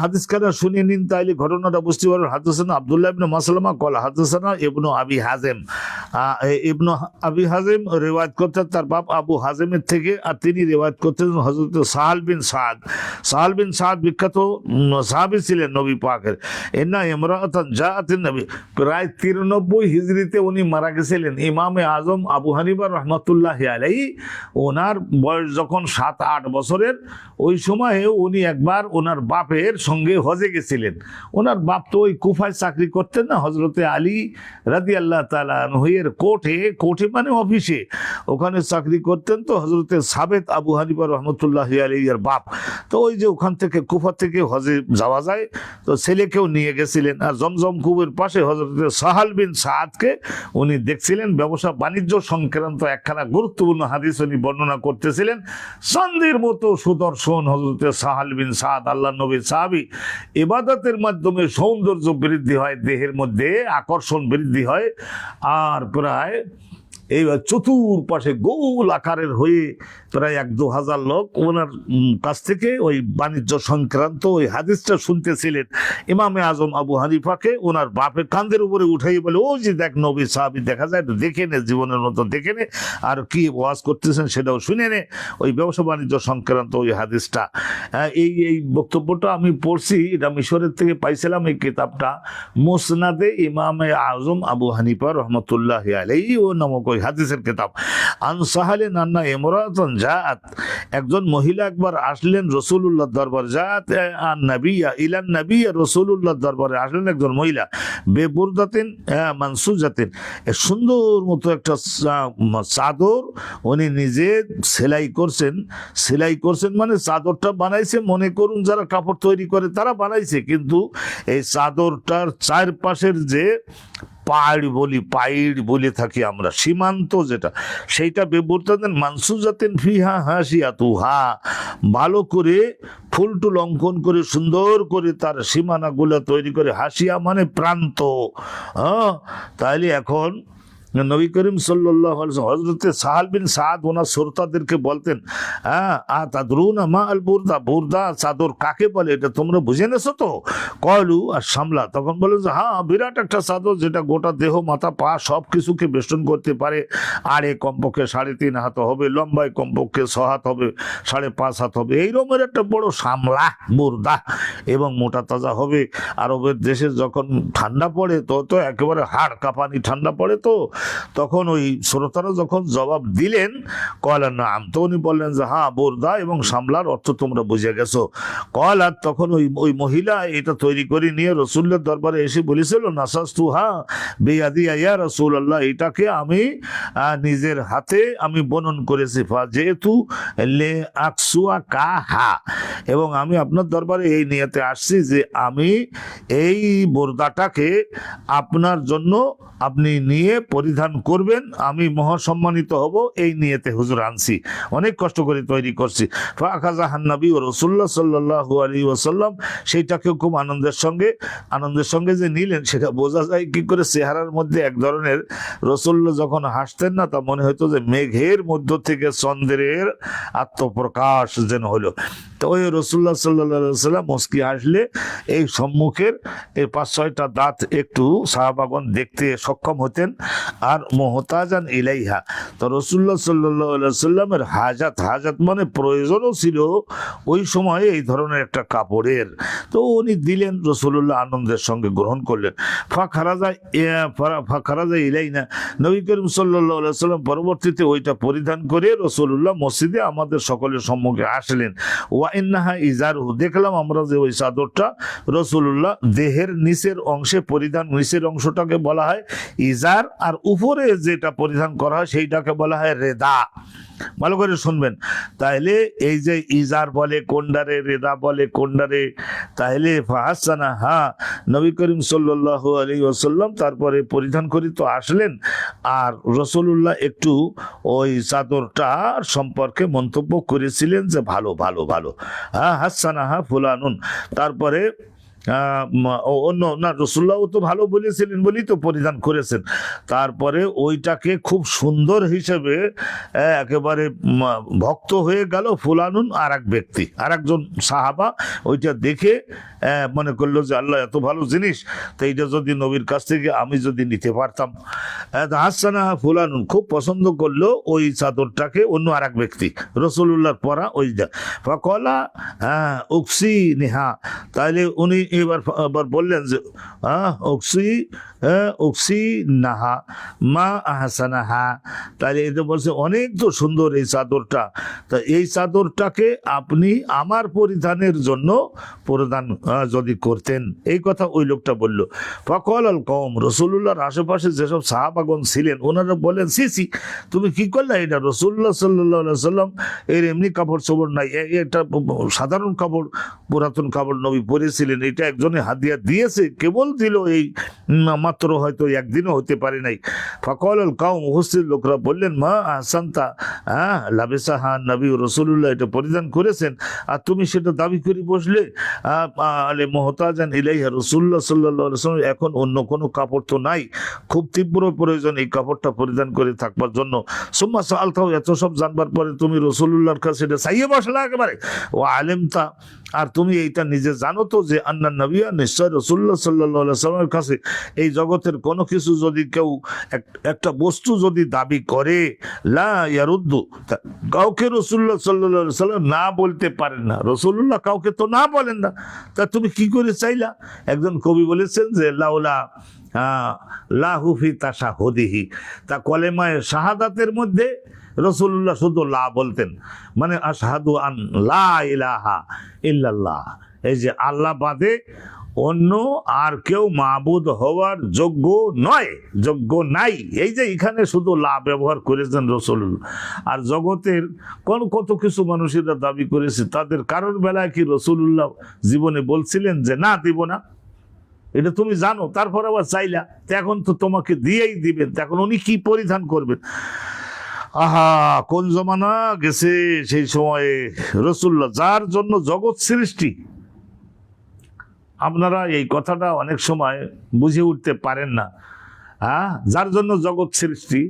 হাদিস কারা শুনিয়ে নিন, তাইলে ঘটনাটা বুঝতে পারবেন। হাদসানা আব্দুল্লাহ ইবনে মাসলামা কলা হাদসানা ইবনু আবি হাজেম। ইবনু আবি হাজেম রিওয়ায়াত করতেন তার বাপ আবু হাজেমের থেকে, আর তিনি রিওয়ায়াত করতেন হযরত সাহাল বিন সাদ। সাহাল বিন সাদ বিখ্যাত সাহাবী ছিলেন নবী পাকের। ইন্না ইমরাআতান জাআতিন নবী, প্রায় 93 হিজরিতে উনি মারা গেছিলেন। ইমামে আজম আবু হানিফা রাহমাতুল্লাহি আলাইহি, ওনার বয়স যখন 7-8 বছরের, ওই সময়ে উনি একবার ওনার বাপের সঙ্গে হজে গেছিলেন। ওনার বাপ তো ওই কুফায় চাকরি করতেন না, হজরতে আলী রাদিয়াল্লাহু তাআলা আনহু এর কোর্টে মানে অফিসে, ওখানে চাকরি করতেন। তো হজরতে সাবেত আবু হানিফা রহমতুল্লাহি আলাইহি এর বাপ, তো ওই যে ওখান থেকে কুফা থেকে হজে যাওয়া যায়, তো ছেলেকেও নিয়ে গেছিলেন। আর জমজম কুবের পাশে হজরতে সাহাল বিন সাদকে উনি দেখছিলেন। ব্যবসা বাণিজ্য সংক্রান্ত একখানা গুরুত্বপূর্ণ হাদিস উনি বর্ণনা করতেছিলেন। চাঁদের মতো সুদর্শন হজরতে সাহাল বিন সাদ, আল্লাহ নবী সাহাবী। ইবাদতের মাধ্যমে সৌন্দর্য বৃদ্ধি হয়, দেহের মধ্যে আকর্ষণ বৃদ্ধি হয়, আর প্রায় এইবার চতুর্পাশে গোল আকারের হয়ে প্রায় 1-2 হাজার লোক ওনার কাছ থেকে ওই বাণিজ্য সংক্রান্ত ওই হাদিসটা শুনতেছিলেন। ইমামে আজম আবু হানিফাকে ওনার বাপের কাঁধের উপরে উঠাই বলে, ও যে দেখ নবী সাহাবী দেখা যায়, দেখে নে, জীবনের মতো দেখে নে, আর কি ওয়াজ করতেছেন সেটাও শুনে নে, ওই ব্যবসা বাণিজ্য সংক্রান্ত ওই হাদিসটা। এই বক্তব্যটা আমি পড়ছি, এটা মিশরের থেকে পাইছিলাম। এই কিতাবটা মুসনাদে ইমামে আজম আবু হানিফা রহমতুল্লাহি আলাইহি ও নামক হাদিসের কিতাব। আন সাহালিন আন্না ইমরাতান জাআত, একজন মহিলা একবার আসলেন রাসূলুল্লাহর দরবারে। জাআত আন নবিয়া ইলান নবিয়া, রাসূলুল্লাহর দরবারে আসলেন একজন মহিলা। বেবুরদাতিন মানসুজাতিন, সুন্দর মতো একটা চাদর উনি নিজে সেলাই করছেন মানে চাদরটা বানাইছে, মনে করুন যারা কাপড় তৈরি করে তারা বানাইছে, কিন্তু এই চাদরটার চারপাশের যে পাইড় বলে থাকি আমরা, সীমান্ত যেটা, সেইটা বেবুরতাতেন মানসুজাতেন ফিহা হাসিয়াতুহা, ভালো করে ফুল টুল অঙ্কন করে সুন্দর করে তার সীমানাগুলো তৈরি করে, হাসিয়া মানে প্রান্ত। তাইলে এখন নবী করিম সাল্লাল্লাহু আলাইহি ওয়াসাল্লাম হযরতে সাহাল বিন সাদ ওনার শ্রোতাদেরকে বলতেন, তাদরুনা মা আল বুরদা, বুরদা চাদর কাকে বলে এটা তোমরা বুঝে নেছো তো? কলু আর সামলা, তখন বলে যে হ্যাঁ, বিরাট একটা চাদর যেটা গোটা দেহ মাথা পা সব কিছুকে বেষ্টন করতে পারে। আড়ে কমপক্ষে 3.5 হাত হবে, লম্বায় কমপক্ষে 6 হাত হবে, 5.5 হাত হবে, এইরকমের একটা বড় সামলা বুরদা, এবং মোটা তাজা হবে। আরবের দেশে যখন ঠান্ডা পড়ে তো একেবারে হাড় কাঁপানি ঠান্ডা পড়ে, তো তখন ওই শ্রোতারা যখন জবাব দিলেন কলা নাম, তো উনি বললেন যে হ্যাঁ, বোরদা এবং সামলার অর্থ তোমরা বুঝে গেছো। কলা, তখন ওই মহিলা এটা তৈরি করে নিয়ে রসুলের দরবারে এসে বলেছিল, নাসাস্তু হা বেয়াদিয়া ইয়া রাসূলুল্লাহ, এটাকে আমি নিজের হাতে আমি বনন করেছি, যেহেতু লে আকসুয়া কাহা, এবং আমি আপনার দরবারে এই নিয়তে আসছি যে আমি এই বোরদাটাকে আপনার জন্য আপনি নিয়ে পরিধান করবেন, আমি মহাসম্মানিত হব, এই নিয়তে হুজুর আনছি, অনেক কষ্ট করে তৈরি করছি। ফাখাযাহান নবী ও রাসূলুল্লাহ সাল্লাল্লাহু আলাইহি ওয়াসাল্লাম, সেইটাকে খুব আনন্দের সঙ্গে যে নিলেন সেটা বোঝা যায় কি করে, চেহারার মধ্যে এক ধরনের, রাসূলুল্লাহ যখন হাসতেন না তা মনে হতো যে মেঘের মধ্য থেকে চন্দ্রের আত্মপ্রকাশ যেন হলো। তো ওই রাসূলুল্লাহ সাল্লাল্লাহু আলাইহি ওয়াসাল্লাম মুস্কি হাসলে এই সম্মুখের এই 5-6টা দাঁত একটু সাহাবাগণ দেখতে সক্ষম হতেন। আর মুহতাজান ইলাইহা, তো রাসূলুল্লাহ সাল্লাল্লাহু আলাইহি ওয়াসাল্লামের হাজাত মানে প্রয়োজনও ছিল ওই সময়ে এই ধরনের একটা কাপড়ের। তো উনি দিলেন, রাসূলুল্লাহ আনন্দের সঙ্গে গ্রহণ করলেন। ফাখারাজা ইলাইনা, নবী করিম সাল্লাল্লাহু আলাইহি ওয়াসাল্লাম পরবর্তীতে ওইটা পরিধান করে রাসূলুল্লাহ মসজিদে আমাদের সকলের সম্মুখে আসলেন। ওয়া ইন্নাহা ইজারহু, দেখলাম আমরা যে ওই চাদরটা রাসূলুল্লাহ দেহের নিচের অংশে পরিধান, নিচের অংশটাকে বলা হয় ইজার, আর উপরে যেটা পরিধান করা হয় সেইটাকে বলা হয় রেদা। ভালো করে শুনবেন, তাহলে এই যে ইজার বলে কোন্ডারে, রেদা বলে কোন্ডারে, তাহলে ফাহাসানা, হ্যাঁ নবী করিম সাল্লাল্লাহু আলাইহি ওয়াসাল্লাম তারপরে পরিধান করি তো আসলেন, আর রাসূলুল্লাহ একটু ওই চাদরটার সম্পর্কে মন্তব্য করেছিলেন যে ভালো ভালো ভালো, হ্যাঁ হাসানা হ্যাঁ ফুলানুন। তারপরে অন্য না, রাসূলুল্লাহ তো ভালো বলেছিলেন বলেই তো পরিধান করেছেন। তারপরে ওইটাকে খুব সুন্দর হিসেবে একেবারে ভক্ত হয়ে গেল ফুলানুন, আর এক ব্যক্তি, আর একজন সাহাবা ওইটা দেখে মনে করলো যে আল্লাহ এত ভালো জিনিস, তো এইটা যদি নবীর কাছ থেকে আমি যদি নিতে পারতাম। হাসানা ফুলানুন, খুব পছন্দ করলো ওই চাদরটাকে অন্য আর এক ব্যক্তি, রাসূলুল্লাহর পরা ওইটা। ফাকলা উকসি নেহা, তাহলে উনি এবার বললেন যে উকসি নাহা মা আহসানাহা, তাহলে এটা বলছে অনেক তো সুন্দর এই চাদরটা, তা এই চাদরটাকে আপনি আমার পরিধানের জন্য পরিধান যদি করতেন, এই কথা ওই লোকটা বলল। ফকল আল কওম, রাসূলুল্লাহর আশেপাশে যেসব সাহাবাগণ ছিলেন ওনারা বলেন, সি তুমি কি করলে, এটা রাসূলুল্লাহ সাল্লাল্লাহু আলাইহি ওয়াসাল্লাম এর এমনি কাপড় চোপড় নাই, এটা সাধারণ কাপড়, পুরাতন কাপড় নবী পরেছিলেন, এটা একজনে হাদিয়া দিয়েছে, কেবল দিল এই মাত্র, হয়তো একদিনও হতে পারে নাই। ফকল আল কওম, উপস্থিত লোকরা বললেন, মা আহসানতা, লাবেসাহা নবী রাসূলুল্লাহ এটা পরিধান করেছেন, আর তুমি সেটা দাবি করে বসলে। আলে মুহতাজান ইলাইহা, রাসূলুল্লাহ সাল্লাল্লাহু আলাইহি ওয়াসাল্লাম এখন অন্য কোনো কাপড় তো নাই, খুব তীব্র প্রয়োজন এই কাপড়টা পরিধান করে থাকবার জন্য। সুম্মা সাআলতাহু, এত সব জানবার পরে তুমি রাসূলুল্লাহর কাছে এটা চাইয়ে বসলা একেবারে। ও আলেমতা, আর তুমি এইটা নিজে জানো তো যে আন্না নবিয়া, নিশ্চয় রাসূলুল্লাহ সাল্লাল্লাহু আলাইহি ওয়াসাল্লামের কাছে এই জগতের কোনো কিছু যদি কেউ একটা বস্তু যদি দাবি করে, লা ইয়ারুদ্দু, কাউকে রাসূলুল্লাহ সাল্লাল্লাহু আলাইহি ওয়াসাল্লাম না বলতে পারেন না, রাসূলুল্লাহ কাউকে তো না বলেন না, তা তুমি কি করে চাইলা? একজন কবি বলেছেন যে লাউলা লাহুফি তাশাহুদিহি, তা কলেমায়ে শাহাদাতের মধ্যে রাসূলুল্লাহ শুধু লা বলতেন, মানে আশহাদু আন লা ইলাহা ইল্লাল্লাহ, এই যে আল্লাহ বাদে অন্য আর কেউ মাবুদ হওয়ার যোগ্য নয়, যোগ্য নাই, এই যে এখানে শুধু লা ব্যবহার করেছেন রাসূলুল্লাহ। আর জগতের কত কিছু মানুষেরা দাবি করেছে, তাদের কারোর বেলায় কি রাসূলুল্লাহ জীবনে বলছিলেন যে না দিব না? এটা তুমি জানো, তারপর আবার চাইলা, এখন তো তোমাকে দিয়েই দিবেন, এখন উনি কি পরিধান করবেন? আহা, কোন জমানা গেছে সেই সময়ে। রাসূলুল্লাহ যার জন্য জগৎ সৃষ্টি, আপনারা এই কথাটা অনেক সময় বুঝে উঠতে পারেন না। যার জন্য জগৎ সৃষ্টি,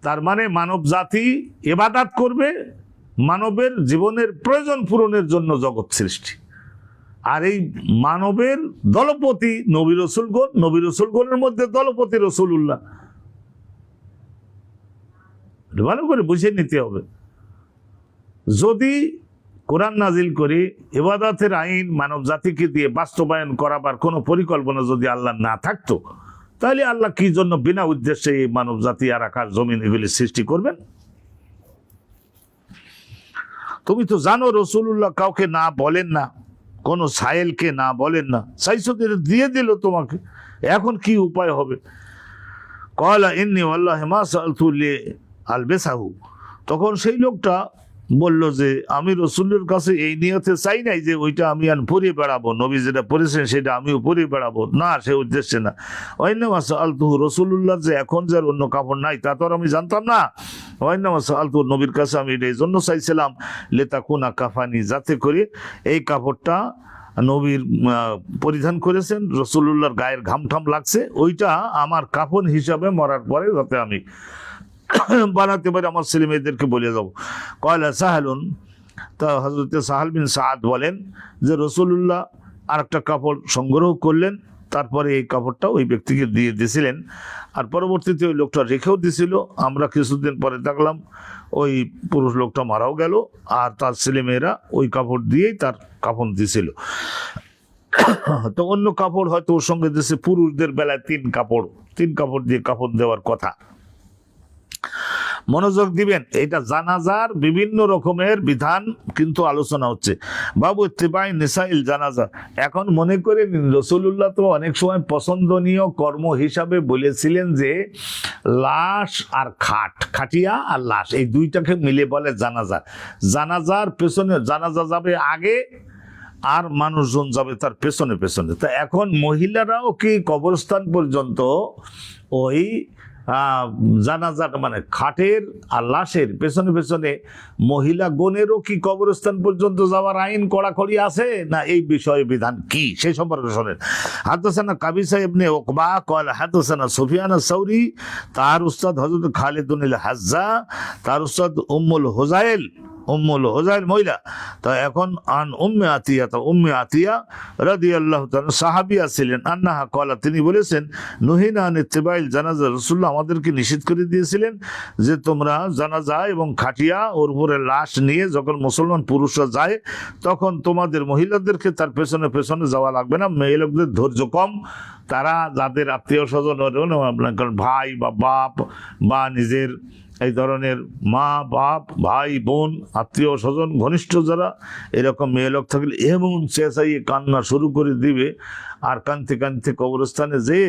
তার মানে মানব জাতি ইবাদত করবে, মানবের জীবনের প্রয়োজন পূরণের জন্য জগৎ সৃষ্টি। আর এই মানবের দলপতি নবী রাসূলগণ, নবী রাসূলগণের মধ্যে দলপতি রাসূলুল্লাহ। ভালো করে বুঝে নিতে হবে। যদি কোরআন নাজিল করে ইবাদতের আইন মানব জাতিকে দিয়ে বাস্তবায়ন করাবার কোনো পরিকল্পনা যদি আল্লাহ না থাকতো, তাহলে আল্লাহ কি জন্য বিনা উদ্দেশ্যে এই মানব জাতি আর আকাশ জমিন এগুলি সৃষ্টি করবেন? তুমি তো জানো রাসূলুল্লাহ কাউকে না বলেন না, কোন সায়েলকে না বলেন না, চাইছো দিয়ে দিল তোমাকে, এখন কি উপায় হবে? ক্বালা ইন্নী ওয়াল্লাহি মা সাআলতু লি আলবিসাহু, তখন সেই লোকটা বলল যে আমি রসুলের কাছে এই নিয়তে চাই নাই যে ওইটা আমি আর পরে বেড়াবো, নবী যেটা পরেছেন সেটা আমিও পরে বেড়াবো, না, সে উদ্দেশ্যে না। ওয়াইন্নামা সাআলতুহু, রসুল্লাহ যে এখন যার অন্য কাপড় নাই তা তো আর আমি জানতাম না। ওয়াইন্নামা সাআলতুহু, নবীর কাছে আমি এটা এই জন্য চাইছিলাম লিতাকুনা কাফানি, যাতে করে এই কাপড়টা নবীর পরিধান করেছেন, রসুল্লাহর গায়ের ঘাম ঠাম লাগছে, ওইটা আমার কাফন হিসাবে মরার পরে যাতে আমি বানাতে পারি, আমার ছেলে মেয়েদেরকে বলে যাবো। কয়লা সাহালুন, তা হযরত সাহাল বিন সাদ বলেন যে রসুল্লাহ আর একটা কাপড় সংগ্রহ করলেন, তারপরে এই কাপড়টা ওই ব্যক্তিকে দিয়ে দিয়েছিলেন, আর পরবর্তীতে ওই লোকটা রেখেও দিছিল। আমরা কিছুদিন পরে দেখলাম ওই পুরুষ লোকটা মারাও গেল, আর তার ছেলেমেয়েরা ওই কাপড় দিয়েই তার কাফন দিছিল। তো অন্য কাপড় হয়তো ওর সঙ্গে দিয়েছে, পুরুষদের বেলায় তিন কাপড় দিয়ে কাপড় দেওয়ার কথা। মনোযোগ দিবেন, এটা জানাজার বিভিন্ন রকমের বিধান কিন্তু আলোচনা হচ্ছে। বাবু ইত্তিবাই নিসাইল জানাজা। এখন মনে করে রাসূলুল্লাহ তো অনেক সময় পছন্দনীয় কর্ম হিসাবে বলেছিলেন যে লাশ আর খাটিয়া আর লাশ, এই দুইটাকে মিলে বলে জানাজা। জানাজার পেছনে, জানাজা যাবে আগে আর মানুষজন যাবে তার পেছনে পেছনে। তা এখন মহিলারাও কি কবরস্থান পর্যন্ত ওই জানাজার মানে খাটের আর লাশের পেছনে পেছনে মহিলা গণেরও কি কবরস্থান পর্যন্ত যাওয়ার আইন কড়াকড়ি আছে না, এই বিষয়ে বিধান কি সেই সম্পর্কে শোনেন। হাদাসানা কাবিসা ইবনে উকবা قال হাদাসানা সুফিয়ান আস-সাউরি, তার উস্তাদ হযরত খালিদুল হাজ্জা, তার উস্তাদ উম্মুল হুজাইল মহিলা। তা এখন আন উম্মে আতিয়া রাদিয়াল্লাহু তাআলা সাহাবিয়া ছিলেন, আন্নাহা ক্বালা, তিনি বলেছেন নুহিনা আন ইত্তিবাইল জানাজা, রাসূলুল্লাহ আমাদেরকে নিষেধ করে দিয়েছিলেন যে তোমরা জানাজা এবং খাটিয়া ওর উপরে লাশ নিয়ে যখন মুসলমান পুরুষরা যায় তখন তোমাদের মহিলাদেরকে তার পেছনে পেছনে যাওয়া লাগবে না। মেয়ে লোকদের ধৈর্য কম, তারা যাদের আত্মীয় স্বজন আপনার ভাই বা বাপ বা নিজের এই ধরনের মা বাপ ভাই বোন আত্মীয় স্বজন ঘনিষ্ঠ যারা এরকম মেয়ে লোক থাকলে এমন চেঁচাইয়ে কান্না শুরু করে দিবে, আর কানতে কানতে কবরস্থানে যে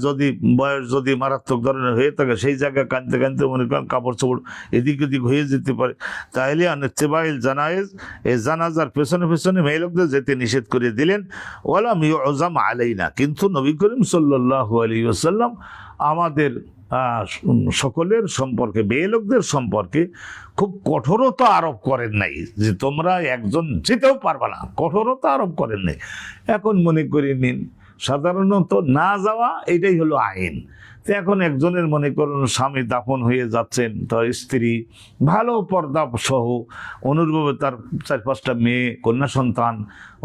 যদি বয়স যদি মারাত্মক ধরনের হয়ে থাকে সেই জায়গায় কানতে কানতে মনে করেন কাপড় চোপড় এদিক ওদিক হয়ে যেতে পারে। তাইলে ইত্তিবাইল জানায়েজ, এই জানাজার পেছনে পেছনে মেয়ে লোকদের যেতে নিষেধ করে দিলেন। ওয়ালাম ইউজাম আলাইনা, কিন্তু নবী করিম সাল্লাল্লাহু আলাইহি ওয়াসাল্লাম আমাদের সকলের সম্পর্কে, মেয়ে লোকদের সম্পর্কে খুব কঠোরতা আরোপ করেন নাই যে তোমরা একজন যেতেও পারবে না, কঠোরতা আরোপ করেন নাই। এখন মনে করে নিন সাধারণত না যাওয়া এটাই হলো আইন। তো এখন একজনের মনে করুন স্বামী দাফন হয়ে যাচ্ছেন, তো স্ত্রী ভালো পর্দা সহ, অনুরূপভাবে তার 4-5টা মেয়ে কন্যা সন্তান,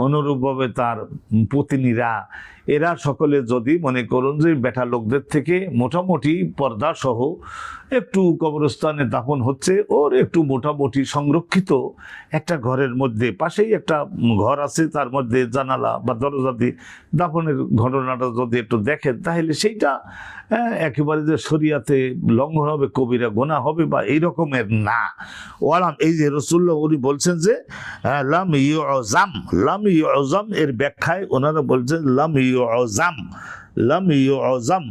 অনুরূপভাবে তার পত্নীরা, এরা সকলে যদি মনে করুন যে বেটা লোকদের থেকে মোটামুটি পর্দা সহ একটু কবরস্থানে দাফন হচ্ছে, ওর একটু মোটামুটি সংরক্ষিত একটা ঘরের মধ্যে, পাশেই একটা ঘর আছে তার মধ্যে জানালা বা দরজা দিয়ে দাফনের ঘটনাটা যদি একটু দেখেন, তাহলে সেইটা একেবারে যে শরিয়াতে লঙ্ঘন হবে, কবিরা গুনাহ হবে বা এই রকমের না। ওয়ালাম, এই যে রাসূলুল্লাহ উনি বলছেন যে লাম ইউজাম, এর ব্যাখ্যায় ওনারা বলছেন লাম ইউজাম,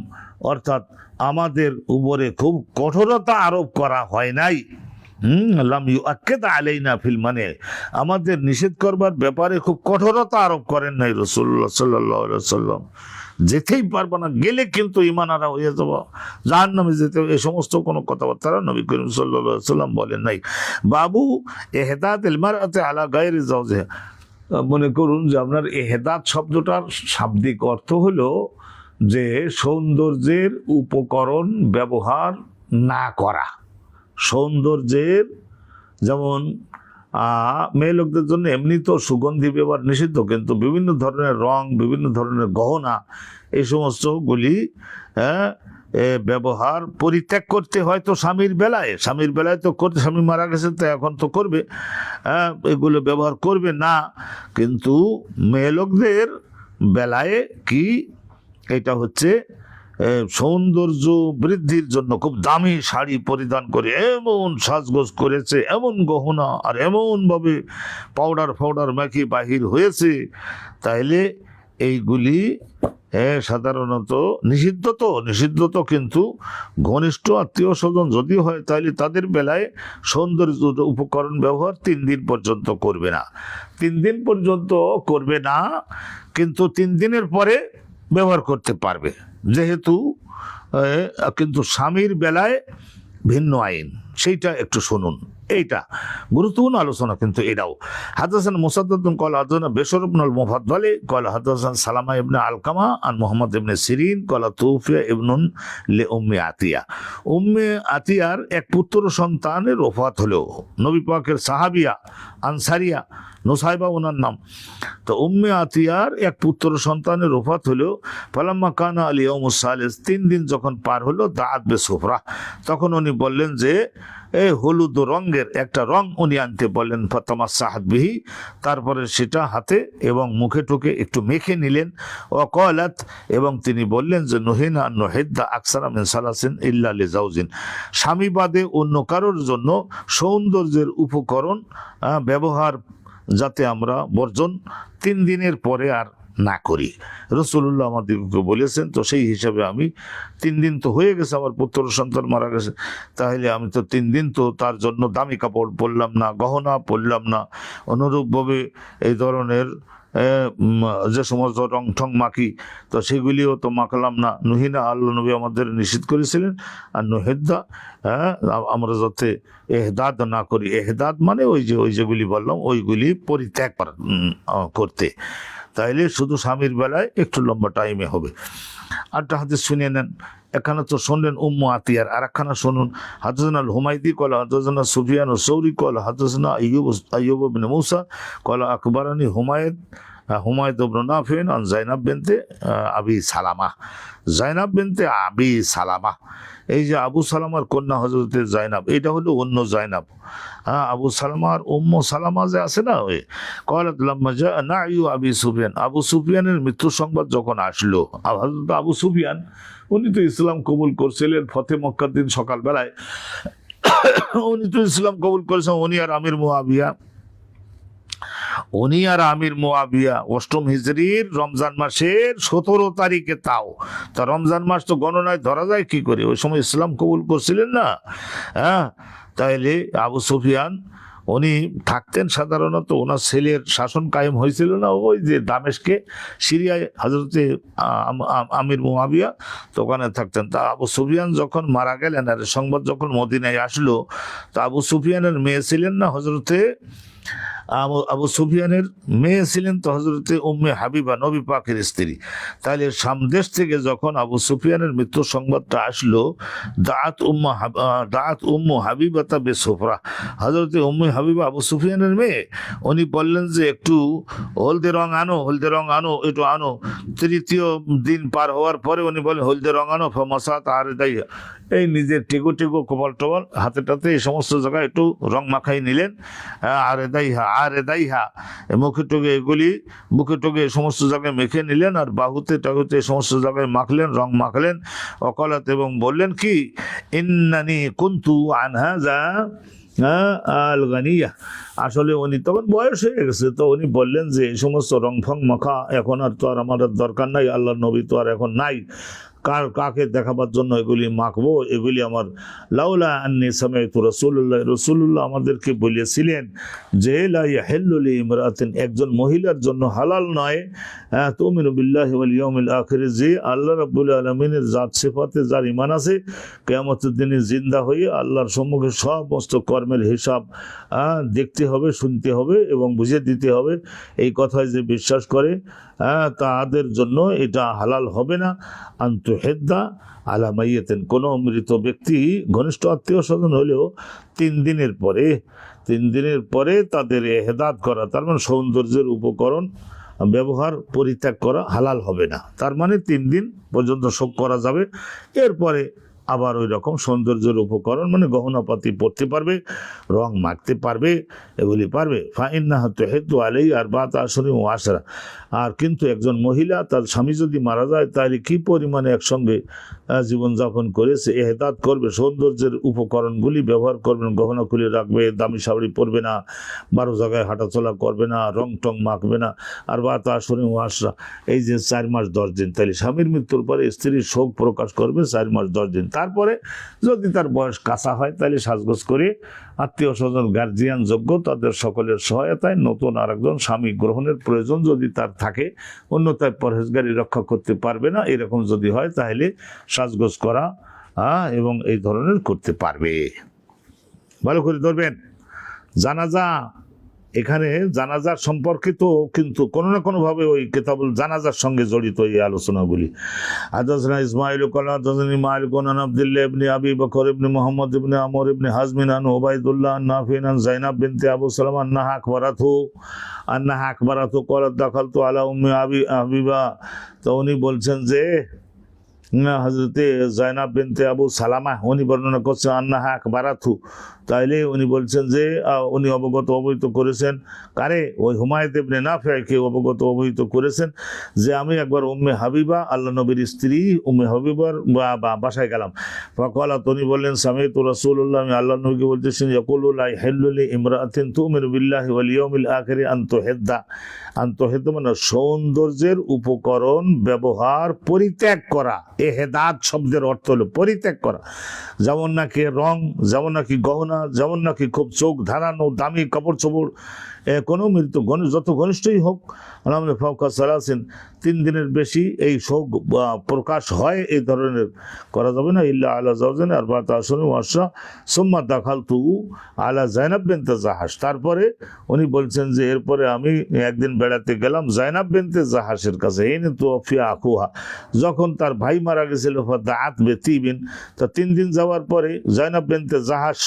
অর্থাৎ আমাদের উপরে খুব কঠোরতা আরোপ করা হয় নাই। লাম ইউআক্কিদ আলাইনা ফিল, মানে আমাদের নিষেধ করবার ব্যাপারে খুব কঠোরতা আরোপ করেন নাই রাসূলুল্লাহ সাল্লাল্লাহু আলাইহি ওয়াসাল্লাম। যেতেই পারবে না, গেলে কিন্তু ঈমানহারা হয়ে যাব, জাহান্নামে যেতে, এই সমস্ত কোনো কথাবার্তা নবী করিম সাল্লাল্লাহু আলাইহি ওয়াসাল্লাম বলেন নাই। বাবু ইহদাতিল মারআতি আলা গায়রি যাওজিহা, মনে করুন যে আপনার ইহদাত শব্দটার শাব্দিক অর্থ হলো যে সৌন্দর্যের উপকরণ ব্যবহার না করা। সৌন্দর্যের যেমন মেয়ে লোকদের জন্য এমনি তো সুগন্ধি ব্যবহার নিষিদ্ধ, কিন্তু বিভিন্ন ধরনের রং, বিভিন্ন ধরনের গহনা, এই সমস্তগুলি ব্যবহার পরিত্যাগ করতে হয়। তো স্বামীর বেলায় তো করতে, স্বামী মারা গেছে তো এখন তো করবে, এগুলো ব্যবহার করবে না, কিন্তু মেয়ে লোকদের বেলায় কি এটা হচ্ছে সৌন্দর্য বৃদ্ধির জন্য খুব দামি শাড়ি পরিধান করে এমন সাজগোজ করেছে, এমন গহনা আর এমনভাবে পাউডার মেখে বাহির হয়েছে, তাইলে এইগুলি সাধারণত নিষিদ্ধ তো, কিন্তু ঘনিষ্ঠ আত্মীয় স্বজন যদি হয় তাহলে তাদের বেলায় সৌন্দর্য উপকরণ ব্যবহার 3 দিন পর্যন্ত করবে না। 3 দিন পর্যন্ত করবে না, কিন্তু 3 দিনের পরে ব্যবহার করতে পারবে, যেহেতু কিন্তু স্বামীর বেলায় ভিন্ন আইন, সেইটা একটু শুনুন। এইটা গুরুত্বপূর্ণ আলোচনা, কিন্তু এটাও। হাদাসান মুসাদ্দাদুন ক্বালা হাদাসানা বিশর ইবনে আল মুফাদ্দালি ক্বালা হাদাসান সালামা ইবনে আলকামা আন মুহাম্মদ ইবনে সিরিন ক্বালা তুফিয়া ইবনুন লি উম্মি আতিয়া। উম্মে আতিয়ার এক পুত্র সন্তানের ওফাত হলো। নবী পাকের সাহাবিয়া আনসারিয়া নুসাইবা ওনার নাম। তো উম্মে আতিয়ার এক পুত্র সন্তানের ওফাত হলো। ফালাম্মা কানা আল ইয়াউমুস সালিস, 3 দিন যখন পার হলো, দাআত বিসুফরা, তখন উনি বললেন যে এই হলুদ রঙের একটা রং উনি আনতে বললেন। ফাতামাসসাহাত বিহি, তারপরে সেটা হাতে এবং মুখে টুকে একটু মেখে নিলেন। ও ক্বালাত, এবং তিনি বললেন যে নুহিনা আন নুহিদ্দা আকসারা মিন সালাসিন ইল্লা লিজাওজিন, স্বামী বাদে অন্য কারোর জন্য সৌন্দর্যের উপকরণ ব্যবহার যাতে আমরা বর্জন 3 দিনের পরে আর না করি। রাসূলুল্লাহ আমাদেরকে বলেছেন। তো সেই হিসাবে আমি 3 দিন তো হয়ে গেছে, আমার পুত্র সন্তান মারা গেছে, তাহলে আমি তো 3 দিন তো তার জন্য দামি কাপড় পরলাম না, গহনা পরলাম না। অনুরূপভাবে এই ধরনের যে সমস্ত রং ঠং মাখি, তো সেগুলিও তো মাখলাম না। নুহিনা, আল্লাহ নবী আমাদের নিষেধ করেছিলেন। আর নুহিদ্দা, আমরা যাতে এহদাদ না করি। এহদাদ মানে ওই যেগুলি বললাম ওইগুলি পরিত্যাগ করতে। তাইলে শুধু স্বামীর বেলায় একটু লম্বা টাইমে হবে। আরটা হাদিস শুনিয়ে নেন। এখানে তো শুনলেন উম্মু আতিয়ার, আর একখানা শুনুন। হাদাসানা আল হুমাইদি ক্বালা হাদাসানা সুফিয়ান আস-সাউরি ক্বালা হাদাসানা আইয়ুব ইবনে মূসা ক্বালা আকবারানি হুমায়দ ইবনে নাফিন আন যায়নাব বিনতে আবি সালামা। যায়নাব বিনতে আবি সালামা, এই যে আবু সালামার কন্যা হযরতে যায়নাব, এটা হলো অন্য যায়নাব। আবু সালামার উম্মু সালামা যে আছে না, ওই ক্বালাত লাম্মা জা নাইয়ু আবি সুফিয়ান, আবু সুফিয়ানের মৃত্যু সংবাদ যখন আসলো। হযরত আবু সুফিয়ান উনি তো ইসলাম কবুল করছিলেন ফতে মক্কার দিন সকালবেলায়। উনি তো ইসলাম কবুল করেছেন। উনি আর আমির মুয়াবিয়া 8ম হিজরির রমজান মাসের 17 তারিখে। তাও তা রমজান মাস তো গণনায় ধরা যায় কি করে, ওই সময় ইসলাম কবুল করছিলেন না। তাইলে আবু সুফিয়ান উনি থাকতেন সাধারণত, ওনার ছেলের শাসন কায়েম হয়েছিল না ওই যে দামেস্কে, সিরিয়ায়, হযরতে আমির মুয়াবিয়া, তো ওখানে থাকতেন। তা আবু সুফিয়ান যখন মারা গেলেন, আর সংবাদ যখন মদিনায় আসলো, তা আবু সুফিয়ানের মেয়ে ছিলেন না হযরতে আবু সুফিয়ানের মেয়ে ছিলেন তো হযরতে উম্মে হাবিবা, নবী পাকের স্ত্রী। তাহলে সামদেশ থেকে যখন আবু সুফিয়ানের মৃত্যুর সংবাদটা আসলো, দাআত উম্মু হাবিবাতা বিসুফরা, হযরতে উম্মে হাবিবা আবু সুফিয়ানের মেয়ে, উনি বললেন যে একটু হলদে রং আনো, একটু আনো। 3য় দিন পার হওয়ার পরে উনি বলেন হলদে রং আনো। ফামাসাত আরদাই, এই নিজের টেগো কপাল টবল হাতেটাতে এই সমস্ত জায়গায় একটু রং মাখাই নিলেন। আরেদাইহা, মুখে টোগে এই সমস্ত জায়গায় মেখে নিলেন, আর বাহুতে টাহুতে এই সমস্ত জায়গায় মাখলেন, রং মাখলেন। অকালাত, এবং বললেন কি, ইন্নানি কুনতু আন হাযা আল গানিয়া, আসলে উনি তখন বয়স হয়ে গেছে, তো উনি বললেন যে এই সমস্ত রং ফং মাখা এখন আর তো আর আমার দরকার নাই, আল্লাহ নবী তো আর এখন নাই, কাকে দেখাবার জন্য এগুলি মাখবো, এগুলি আমার। লাউলা আন্নী সামাইতু রাসূলুল্লাহ আমাদেরকে বলেছিলেন যে লা ইয়াহিল্লু লিইমরাতিন, একজন মহিলার জন্য হালাল নয়, তুমিনু বিল্লাহি ওয়াল ইয়াউমিল আখির, যে আল্লাহ রাব্বুল আলামিনের জাত সিফাতে যার ঈমান আছে, কিয়ামতের দিনে জিন্দা হয়ে আল্লাহর সম্মুখে সমস্ত কর্মের হিসাব দেখতে হবে, শুনতে হবে এবং বুঝিয়ে দিতে হবে, এই কথায় যে বিশ্বাস করে তাদের জন্য এটা হালাল হবে না। আনতুহিদ্দা আলা মাইয়াতিন, কোনো মৃত ব্যক্তি ঘনিষ্ঠ আত্মীয় স্বজন হলেও 3 দিনের পরে তাদের এহদাদ করা, তার মানে সৌন্দর্যের উপকরণ ব্যবহার পরিত্যাগ করা হালাল হবে না। তার মানে 3 দিন পর্যন্ত শোক করা যাবে, এরপরে আবার ওই রকম সৌন্দর্যের উপকরণ মানে গহনাপাতি পরতে পারবে, রং মাখতে পারবে, এগুলি পারবে। ফাইন্নাহ তুহিদ্দু আলাইহি আরবাআত আশহুরিন ওয়া আশরা। আর কিন্তু একজন মহিলা তার স্বামী যদি মারা যায় তাহলে কি পরিমাণে একসঙ্গে জীবনযাপন করেছে, এহদাত করবে, সৌন্দর্যের উপকরণগুলি ব্যবহার করবেন, গহনা খুলে রাখবে, দামি শাড়ি পরবে না, 12 জায়গায় হাঁটাচলা করবে না, রং টং মাখবে না। আরবাআত আশহুরিন ওয়া আশরা, এই যে 4 মাস 10 দিন, তাহলে স্বামীর মৃত্যুর পরে স্ত্রীর শোক প্রকাশ করবে 4 মাস 10 দিন। তারপরে যদি তার বয়স কাঁচা হয় তাহলে সাজগোজ করে আত্মীয় স্বজন গার্জিয়ান যোগ্য তাদের সকলের সহায়তায় নতুন আরেকজন স্বামী গ্রহণের প্রয়োজন যদি তার থাকে, অন্যথায় পরহেজগারি রক্ষা করতে পারবে না, এরকম যদি হয় তাহলে সাজগোজ করা এবং এই ধরনের করতে পারবে। ভালো করে ধরবেন। জানাজা, এখানে জানাজার সম্পর্কিত কিন্তু কোনো না কোনোভাবে ওই কিতাবুল জানাজার সঙ্গে জড়িত এই আলোচনাগুলি। হাদাসনা ইসমাঈল ক্বালা হাদাসানি মালিক আন আব্দুল্লাহ ইবনে আবি বকর ইবনে মুহাম্মদ ইবনে আমর ইবনে হাজম আন উবাইদুল্লাহ আন নাফি আন যায়নাব বিনতে আবু সালামা আন্নাহা আকবারাতহু ক্বালাত দাখালতু আলা উম্মি আবি হাবিবা। তো উনি বলছেন যে হযরতে যায়নাব বিনতে আবু সালামা উনি বর্ণনা করছেন আন্নাহা আকবারাতহু, তাইলে উনি বলছেন যে উনি অবহিত করেছেন কারে, ওই হুমায়ত ইবনে নাফিকে অবহিত করেছেন যে আমি একবার উম্মে হাবিবা আল্লাহ নবীর স্ত্রী উম্মে হাবিবার বাসায় গেলাম। ফাকালাত, উনি বললেন সামিতু রাসূলুল্লাহ, আমি আল্লাহ নবীকে বলতেছেন ইয়াকুলু লা ইহিল্লু লি ইমরাআতিন তুমিনু বিল্লাহি ওয়াল ইয়াউমিল আখির আন তুহিদ্দা মানে সৌন্দর্যের উপকরণ ব্যবহার পরিত্যাগ করা। এহেদাত শব্দের অর্থ হলো পরিত্যাগ করা, যেমন নাকি রং, যেমন নাকি গহনা, যেমন নাকি খুব চোখ ধারানো দামি কাপড় চোপড়, কোনো মৃত্যু যত ঘনিষ্ঠই হোক ফাওকা সালাসিন 3 দিনের বেশি এই শোক প্রকাশ হয় এই ধরনের করা যাবে না। ইল্লা আলা যাওজান আরবাআত আশহুরিন ওয়া আশরা সুম্মা দাখালতু আলা যায়নাব বিনতে জাহাশ। তারপরে উনি বলছেন যে এরপরে আমি একদিন বেড়াতে গেলাম যায়নাব বিনতে জাহাশের কাছে। ইনি তুওফিয়া আখুহা, যখন তার ভাই মারা গেছিল ফাদাআত বিতিবিন, তা 3 দিন যাওয়ার পরে যায়নাব বিনতে জাহাশ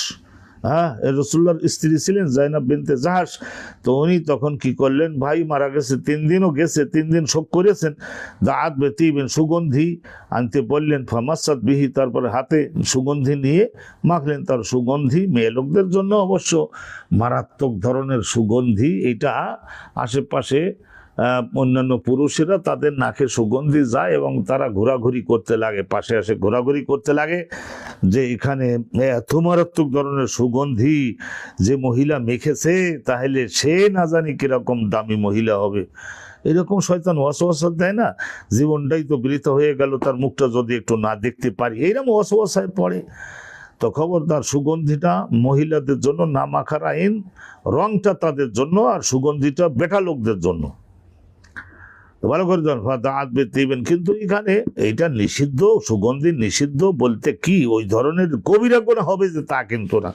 রাসূলুল্লাহর স্ত্রী ছিলেন যায়নাব বিনতে জাহাশ। তো উনি তখন কি করলেন, ভাই মারা গেছে 3 দিনও গেছে, 3 দিন শোক করেছেন, দাআত বিতিবিন সুগন্ধি আনতে বললেন, ফামাসাত বিহি, তারপরে হাতে সুগন্ধি নিয়ে মাখলেন। তার সুগন্ধি মেয়ে লোকদের জন্য অবশ্য মারাত্মক ধরনের সুগন্ধি, এটা আশেপাশে অন্যান্য পুরুষেরা তাদের নাকে সুগন্ধি যায় এবং তারা ঘোরাঘুরি করতে লাগে, পাশে এসে ঘোরাঘুরি করতে লাগে যে এখানে এত মারাত্মক ধরনের সুগন্ধি যে মহিলা মেখেছে তাহলে সে না জানি কিরকম দামি মহিলা হবে। এরকম শয়তান ওয়াসওয়াসা দেয় না, জীবনটাই তো বৃথা হয়ে গেল, তার মুখটা যদি একটু না দেখতে পারি, এইরকম ওয়াসওয়াসায় পড়ে। তো খবরদার, সুগন্ধিটা মহিলাদের জন্য না মাখার আইন, রংটা তাদের জন্য আর সুগন্ধিটা বেটা লোকদের জন্য। ভালো করে দিবেন। কিন্তু এখানে এইটা নিষিদ্ধ, সুগন্ধি নিষিদ্ধ বলতে কি ওই ধরনের কবিরা গুনাহ হবে যে তা কিন্তু না।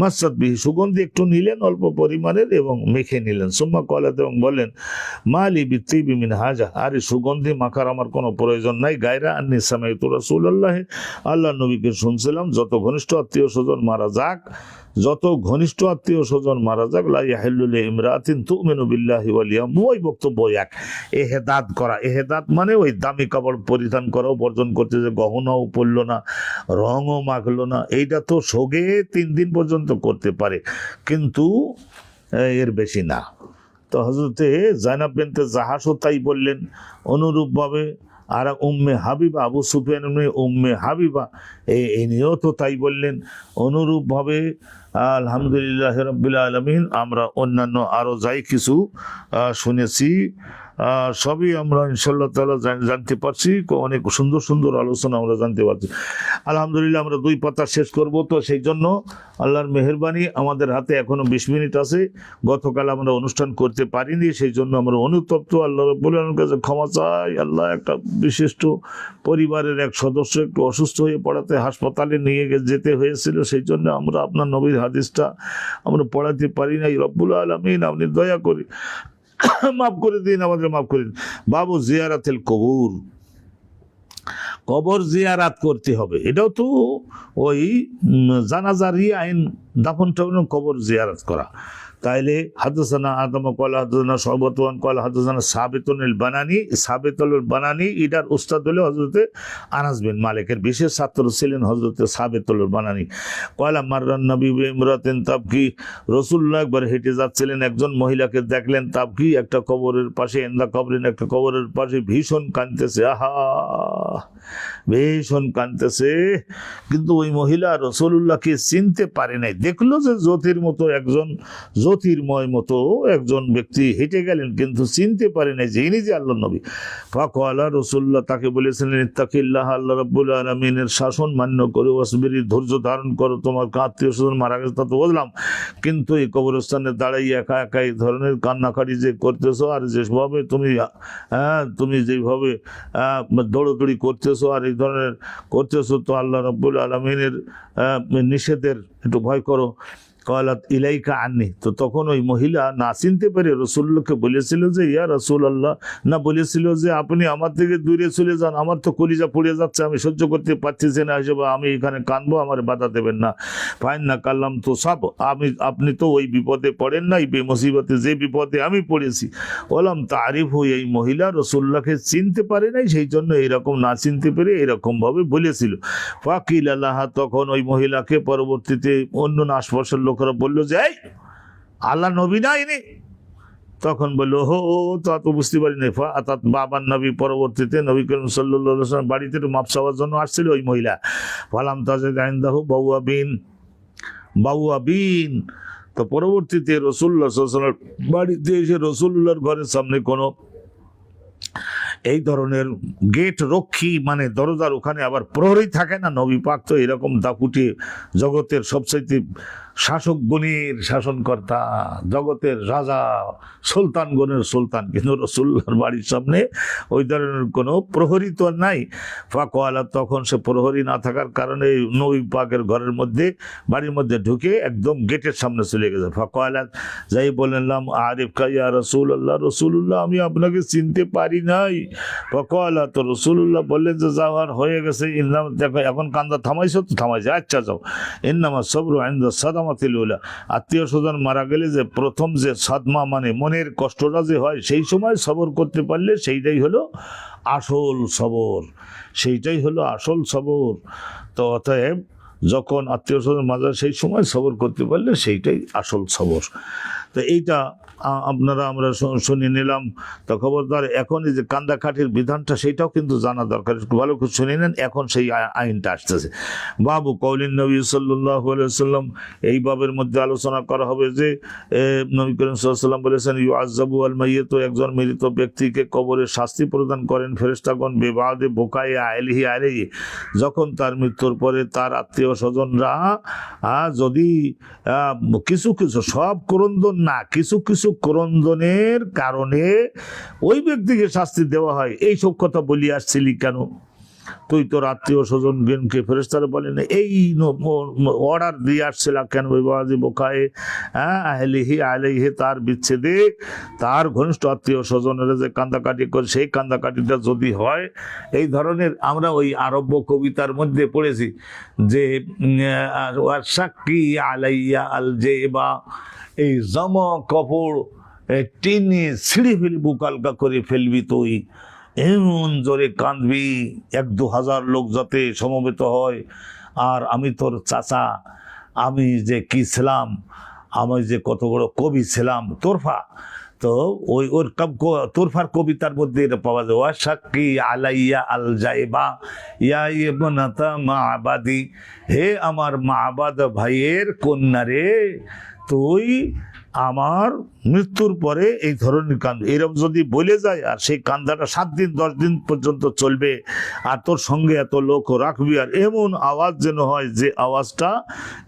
মাসাদ বিহি, সুগন্ধি একটু নিলেন অল্প পরিমাণের এবং মেখে নিলেন। সুম্মা কলাত, এবং বললেন মালি বিতিবি মিন হাজা, আরে সুগন্ধি মাখার আমার কোনো প্রয়োজন নাই। গায়রা আন্নী সামাইতু রাসূলুল্লাহ, আল্লাহ নবীকে শুনছিলাম যত ঘনিষ্ঠ আত্মীয় স্বজন মারা যাক, যত ঘনিষ্ঠ আত্মীয় স্বজন মারা যাক, লা ইয়াহিল্লু লি ইমরাআতিন তুমিনু বিল্লাহি ওয়াল ইয়াউম, ওই বক্তব্য এক। এহেদাত করা, এহেদাত মানে ওই দামি কাপড় পরিধান করাও বর্জন করতে, যে গহনাও পরলো না, রঙও মাখলো না, এইটা তো শোকে 3 দিন পর্যন্ত করতে পারে, কিন্তু এর বেশি না। তো হযরতে যায়নাব বিনতে জাহাশও তাই বললেন অনুরূপভাবে। আর উম্মে হাবিবা, আবু সুফিয়ান উম্মে হাবিবা ইনিও তো তাই বললেন অনুরূপভাবে। আলহামদুলিল্লাহ রাব্বিল আলামিন। আমরা অন্যান্য আরও যাই কিছু শুনেছি, সবই আমরা ইনশাআল্লাহ তাআলা জানতে পারছি, অনেক সুন্দর সুন্দর আলোচনা আমরা জানতে পারছি। আলহামদুলিল্লাহ, আমরা 2 পাতা শেষ করব, তো সেই জন্য আল্লাহর মেহেরবানি আমাদের হাতে এখনো 20 মিনিট আছে। গতকাল আমরা অনুষ্ঠান করতে পারিনি, সেই জন্য আমরা অনুতপ্ত। আল্লাহ রাব্বুল আলামিনের কাছে ক্ষমা চাই। আল্লাহ, একটা বিশিষ্ট পরিবারের এক সদস্য একটু অসুস্থ হয়ে পড়াতে হাসপাতালে নিয়ে যেতে হয়েছিল, সেই জন্য আমরা আপনার নবীর হাদিসটা আমরা পড়াতে পারি নাই। রব্বুল আলামিন, আপনি দয়া করে মাফ করে দিন, আমাদের মাফ করে দিন। বাবু জিয়ারাতুল কবুর, কবর জিয়ারাত করতে হবে, এটাও তো ওই জানাজারি আইন, দাফন টাফন কবর জিয়ারাত করা। তাইলে হাদাসানা আদম কল হাদাসানা শওবাতুন কল হাদাসানা সাবিতুল বানানি, সাবিতুল বানানি এটার উস্তাদ হলো হযরতে আনাস বিন মালিকের বিশেষ ছাত্র ছিলেন হযরতে সাবিতুল বানানি। কয়লা মাররান নবী ইমরাতিন তাবকি, রাসূলুল্লাহ একবার হেঁটে যাচ্ছিলেন, একজন মহিলাকে দেখলেন তাবকি, একটা কবরের পাশে, ইন্দা কবরিন, একটা কবরের পাশে ভীষণ কাঁদতেছে, আহা ভীষণ কাঁদতেছে। কিন্তু ওই মহিলা রাসূলুল্লাহকে চিনতে পারে নাই, দেখলো যে জ্যোতির মতো একজন, জ্যোতির্ময় মতো একজন ব্যক্তি হেঁটে গেলেন, কিন্তু চিনতে পারে নাই যে ইনি যে আল্লাহ নবী। ফাকালা রাসূলুল্লাহ তাকে বলেছিলেন, ইত্তাকিল্লাহ, আল্লাহ রাব্বুল আলামিনের শাসন মান্য করো, ওয়াসবিরি, ধৈর্য ধারণ করো, তোমার আত্মীয় স্বজন মারা গেছে তা তো বুঝলাম, কিন্তু এই কবরস্থানে দাঁড়াইয়ে একা একা এই ধরনের কান্নাকাটি যে করতেছো, আর যেভাবে তুমি যেভাবে দৌড়দৌড়ি করতেছো আর এই ধরনের করতেছো, তো আল্লাহ রাব্বুল আলামিনের নিষেধের একটু ভয় করো। কলাত ইলাইকা আননি, তো তখন ওই মহিলা না চিনতে পেরে রাসূলুল্লাহকে বলেছিল যে ইয়া রাসূলুল্লাহ, না বলেছিল যে আপনি আমার থেকে দূরে চলে যান, আমার তো কলিজা পুড়ে যাচ্ছে, আমি সহ্য করতে পারতেছি না, হিসেবে আমি এখানে কাঁদবো, আমার বাধা দেবেন না। ফাইন না কাল্লাম তো সব, আপনি তো ওই বিপদে পড়েন নাই, বেমুসিবতে যে বিপদে আমি পড়েছি। বললাম তারিফ হই, এই মহিলা রাসূলুল্লাহকে চিনতে পারে নাই, সেই জন্য এরকম না চিনতে পেরে এরকম ভাবে বলেছিল। ফাকিল আল্লাহ, তখন ওই মহিলাকে পরবর্তীতে অন্য আশপাশের লোকেরা বললো যে এই আল্লাহ নবী না ইনি, তখন বললো ও তা তো বুঝতে পারি নাই। অর্থাৎ বাবার নবী, পরবর্তীতে নবী করিম সাল্লাল্লাহু আলাইহি ওয়াসাল্লাম বাড়িতে মাপ চাওয়ার জন্য আসছিল ওই মহিলা। ফালাম তাজিদ ইনদাহু বাওয়াবিন, তো পরবর্তীতে রাসূলুল্লাহ সাল্লাল্লাহু আলাইহি ওয়াসাল্লাম বাড়িতে এসে রাসূলুল্লাহর ঘরের সামনে কোনো এই ধরনের গেট রক্ষী, মানে দরজার ওখানে আবার প্রহরী থাকে না, নবী পাক তো এরকম দাপুটে জগতের সবচাইতে শাসকগণের শাসনকর্তা, জগতের রাজা, সুলতানগণের সুলতান, কিন্তু রাসূলুল্লাহর বাড়ির সামনে ওই ধরনের কোনো প্রহরী তো নাই। ফাকালা, তখন সে প্রহরী না থাকার কারণে নবী পাকের ঘরের মধ্যে, বাড়ির মধ্যে ঢুকে একদম গেটের সামনে চলে গেছে। ফাকালা, যাই বললাম আরিফকা ইয়া রাসূলুল্লাহ, রাসূলুল্লাহ আমি আপনাকে চিনতে পারি নাই। ফাকালা, তো রাসূলুল্লাহ বললেন যে যাওয়ার হয়ে গেছে, ইন্নাম, দেখো এখন কান্দা থামাইছো তো থামাইছে, আচ্ছা যাও। ইন্নামা সবরু ইনদা সাদামাতিল উলা, আত্মীয় স্বজন মারা গেলে যে প্রথম যে সাদমা, মানে মনের কষ্টটা যে হয়, সেই সময় সবর করতে পারলে সেইটাই হলো আসল সবর, সেইটাই হলো আসল সবর। তো অতএব যখন আত্মীয় স্বজন মারা যায় সেই সময় সবর করতে পারলে সেইটাই আসল সবর। তো এইটা আমরা শুনে নিলাম। তো খবরদার এখন এই যে কান্দাকাঠির বিধানটা সেইটাও কিন্তু জানা দরকার, একটু ভালো করে শুনে নেন, এখন সেই আইনটা আসতেছে। বাবু কওলিন নবী সাল্লাল্লাহু আলাইহি ওয়াসাল্লাম, এই বাবের মধ্যে আলোচনা করা হবে যে নবী করিম সাল্লাল্লাহু আলাইহি ওয়াসাল্লাম বলেছেন ইউআযাবু আল মাইয়িত, একজন মৃত ব্যক্তিকে কবরে শাস্তি প্রদান করেন ফেরেশতাগণ বিবাদে বোকায়ে আলাইহি, যখন তার মৃত্যুর পরে তার আত্মীয় স্বজনরা যদি কিছু কিছু, সব ক্রন্দন না, কিছু কিছু ক্রন্দনের কারণে ওই ব্যক্তিকে শাস্তি দেওয়া হয়। এই সব কথা বলি আসছিলি কেন? তুই তোর আত্মীয় স্বজন গণকে, ফেরেশতারা বলেন এই অর্ডার দিয়ে আসছিলাম কেন? বোকায়ে আহলিহি আলাইহি, তার বিচ্ছেদে তার ঘনিষ্ঠ আত্মীয় স্বজনেরা যে কান্দাকাটি করে, সেই কান্দাকাটিটা যদি হয় এই ধরনের। আমরা ওই আরব্য কবিতার মধ্যে পড়েছি যে সাক্ষী আলাইয়া আল জেবা, এই জামা কাপড় টেনে ছিঁড়ে ফেলবি, কালকা করে ফেলবি তুই, এমন জোরে কাঁদবি 1-2 হাজার লোক যাতে সমবেত হয়। আর আমি তোর চাচা, আমি যে কি ছিলাম, আমি যে কত বড় কবি ছিলাম, তোরফা, তো ওই ওর তোরফার কবিতার মধ্যে এটা পাওয়া যায়। ওয়া সাক্ষী আলাইয়া আল জাইবা ইয়া ইবনাতা মাবাদি, হে আমার মাবাদ ভাইয়ের কন্যা রে, তুই আমার মৃত্যুর পরে এই ধরনের কান্দ, এরকম যদি বলে যায়, আর সেই কান্দাটা 7 দিন 10 দিন পর্যন্ত চলবে, আর তোর সঙ্গে এত লোক রাখবি, আর এমন আওয়াজ যেন হয় যে আওয়াজটা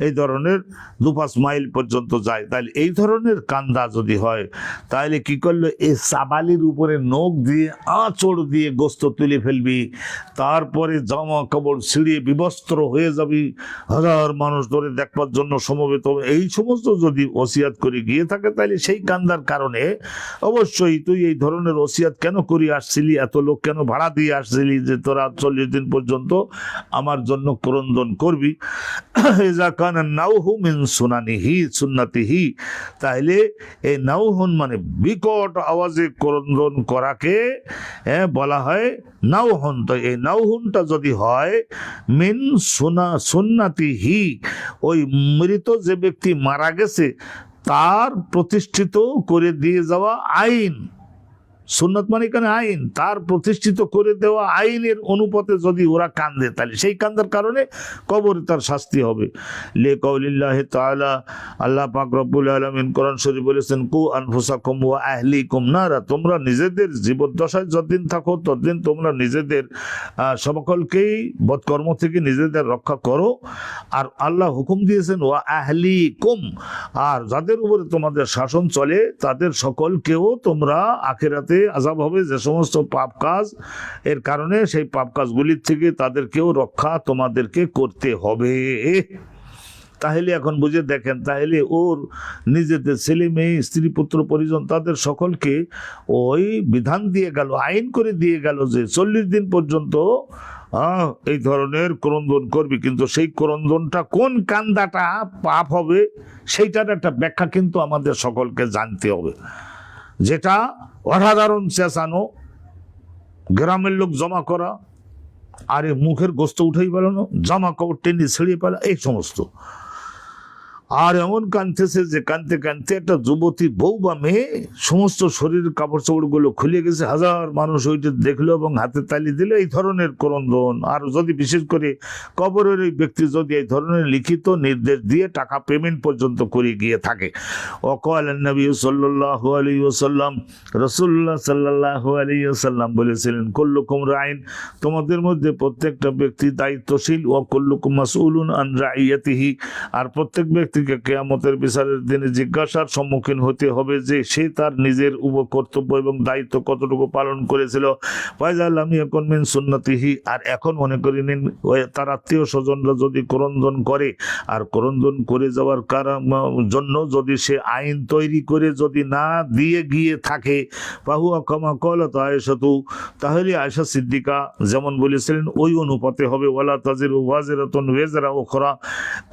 এই ধরনের 2-5 মাইল পর্যন্ত যায়, তাহলে এই ধরনের কান্দা যদি হয়, তাহলে কি করলো, এই সাবালির উপরে নখ দিয়ে আঁচড় দিয়ে গোস্ত তুলে ফেলবি, তারপরে জামা কাপড় ছিঁড়িয়ে বিবস্ত্র হয়ে যাবি, হাজার মানুষ ধরে দেখবার জন্য সমবেত হবে। এই সমস্ত যদি ওসিয়াত করে গিয়ে থাকে, তাহলে সেই কান্দার কারণে অবশ্যই তুই এই ধরনের ওসিয়াত কেন করে আসছিলি, এত লোক কেন ভাড়া দিয়ে আসছিলি যে তোরা 40 দিন পর্যন্ত আমার জন্য ক্রন্দন করবি। ইজা কানা নাউহু মিন সুনানিহি সুন্নাতিহি, তাহলে এই নাউহুন মানে বিকট আওয়াজে ক্রন্দন করাকে বলা হয় নাউহুন। তো এই নাউহুনটা যদি হয় মিন সুন্নাতিহি, ওই মৃত যে ব্যক্তি মারা গেছে তার প্রতিষ্ঠিত করে দিয়ে যাওয়া আইন, সুন্নাত মানে এখানে আইন, তার প্রতিষ্ঠিত করে দেওয়া আইনের অনুপাতে যদি ওরা কান্দে তাহলে সেই কান্দার কারণে কবরে তার শাস্তি হবে। লিকাউলিল্লাহি তাআলা, আল্লাহ পাক রব্বুল আলামিন কোরআন শরীফ বলেছেন, কু আনফুসাকুম ওয়া আহলিকুম নারা, তোমরা নিজেদের জীবদ্দশায় যতদিন থাকো ততদিন তোমরা নিজেদের সকলকেই বদকর্ম থেকে নিজেদের রক্ষা করো। আর আল্লাহ হুকুম দিয়েছেন ওয়া আহলিকুম, আর যাদের উপরে তোমাদের শাসন চলে তাদের সকলকেও তোমরা আখিরাতে আযাব হবে যে সমস্ত পাপ কাজ এর কারণে, সেই পাপ কাজগুলির থেকে তাদেরকেও রক্ষা তোমাদেরকে করতে হবে। তাহলে এখন বুঝে দেখেন, তাহলে ওর নিজেদের ছেলে মেয়ে স্ত্রী পুত্র পরিজন তাদের সকলকে ওই বিধান দিয়ে গেল, আইন করে দিয়ে গেল যে 40 দিন পর্যন্ত এই ধরনের ক্রন্দন করবি। কিন্তু সেই ক্রন্দনটা কোন কান্দাটা পাপ হবে সেইটার একটা ব্যাখ্যা কিন্তু আমাদের সকলকে জানতে হবে। যেটা অসাধারণ চেঁচানো, গ্রামের লোক জমা করা, আরে মুখের গোস্ত উঠেই পেলানো, জামা কাপড় টেনে ছিঁড়িয়ে পেলা, এই সমস্ত। আর এমন কাঁদতেছে যে কাঁদতে কাঁদতে একটা যুবতী বউ বা মেয়ে সমস্ত শরীরের কাপড় চোপড় গুলো খুলে গেছে, হাজার মানুষ ওইটা দেখলো এবং হাতে তালি দিল, এই ধরনের ক্রন্দন। আর যদি বিশেষ করে কবরের ওই ব্যক্তি যদি এই ধরনের লিখিত নির্দেশ দিয়ে টাকা পেমেন্ট পর্যন্ত করে গিয়ে থাকে। ওয়াকাল নবী সাল্লাল্লাহু আলাইহি ওয়াসাল্লাম, রাসূলুল্লাহ সাল্লাল্লাহু আলাইহি ওয়াসাল্লাম বলেছিলেন, কুল্লুকুম রাইন, তোমাদের মধ্যে প্রত্যেকটা ব্যক্তি দায়িত্বশীল, ওয়া কুল্লুকুম মাসউলুন আন রাইয়াতিহি, আর প্রত্যেক ব্যক্তি কিয়ামতের বিচারের দিনে জিজ্ঞাসার সম্মুখীন হতে হবে যে সে তার নিজের কর্তব্য এবং দায়িত্ব কতটুকু পালন করেছিল। ফাইজাল আমি এখন মিন সুন্নতিহি, আর এখন মনে করে নিন তার আত্মীয় স্বজনরা যদি ক্রন্দন করে, আর ক্রন্দন করে যাওয়ার জন্য যদি সে আইন তৈরি করে যদি না দিয়ে গিয়ে থাকে, ফাহুয়া কামা ক্বালাত আয়েশাতু, তাহলে আয়েশা সিদ্দিকা যেমন বলেছিলেন ওই অনুপাতে হবে। ওয়ালা তাজিরু ওয়াজিরাতুন ওয়িজরা উখরা,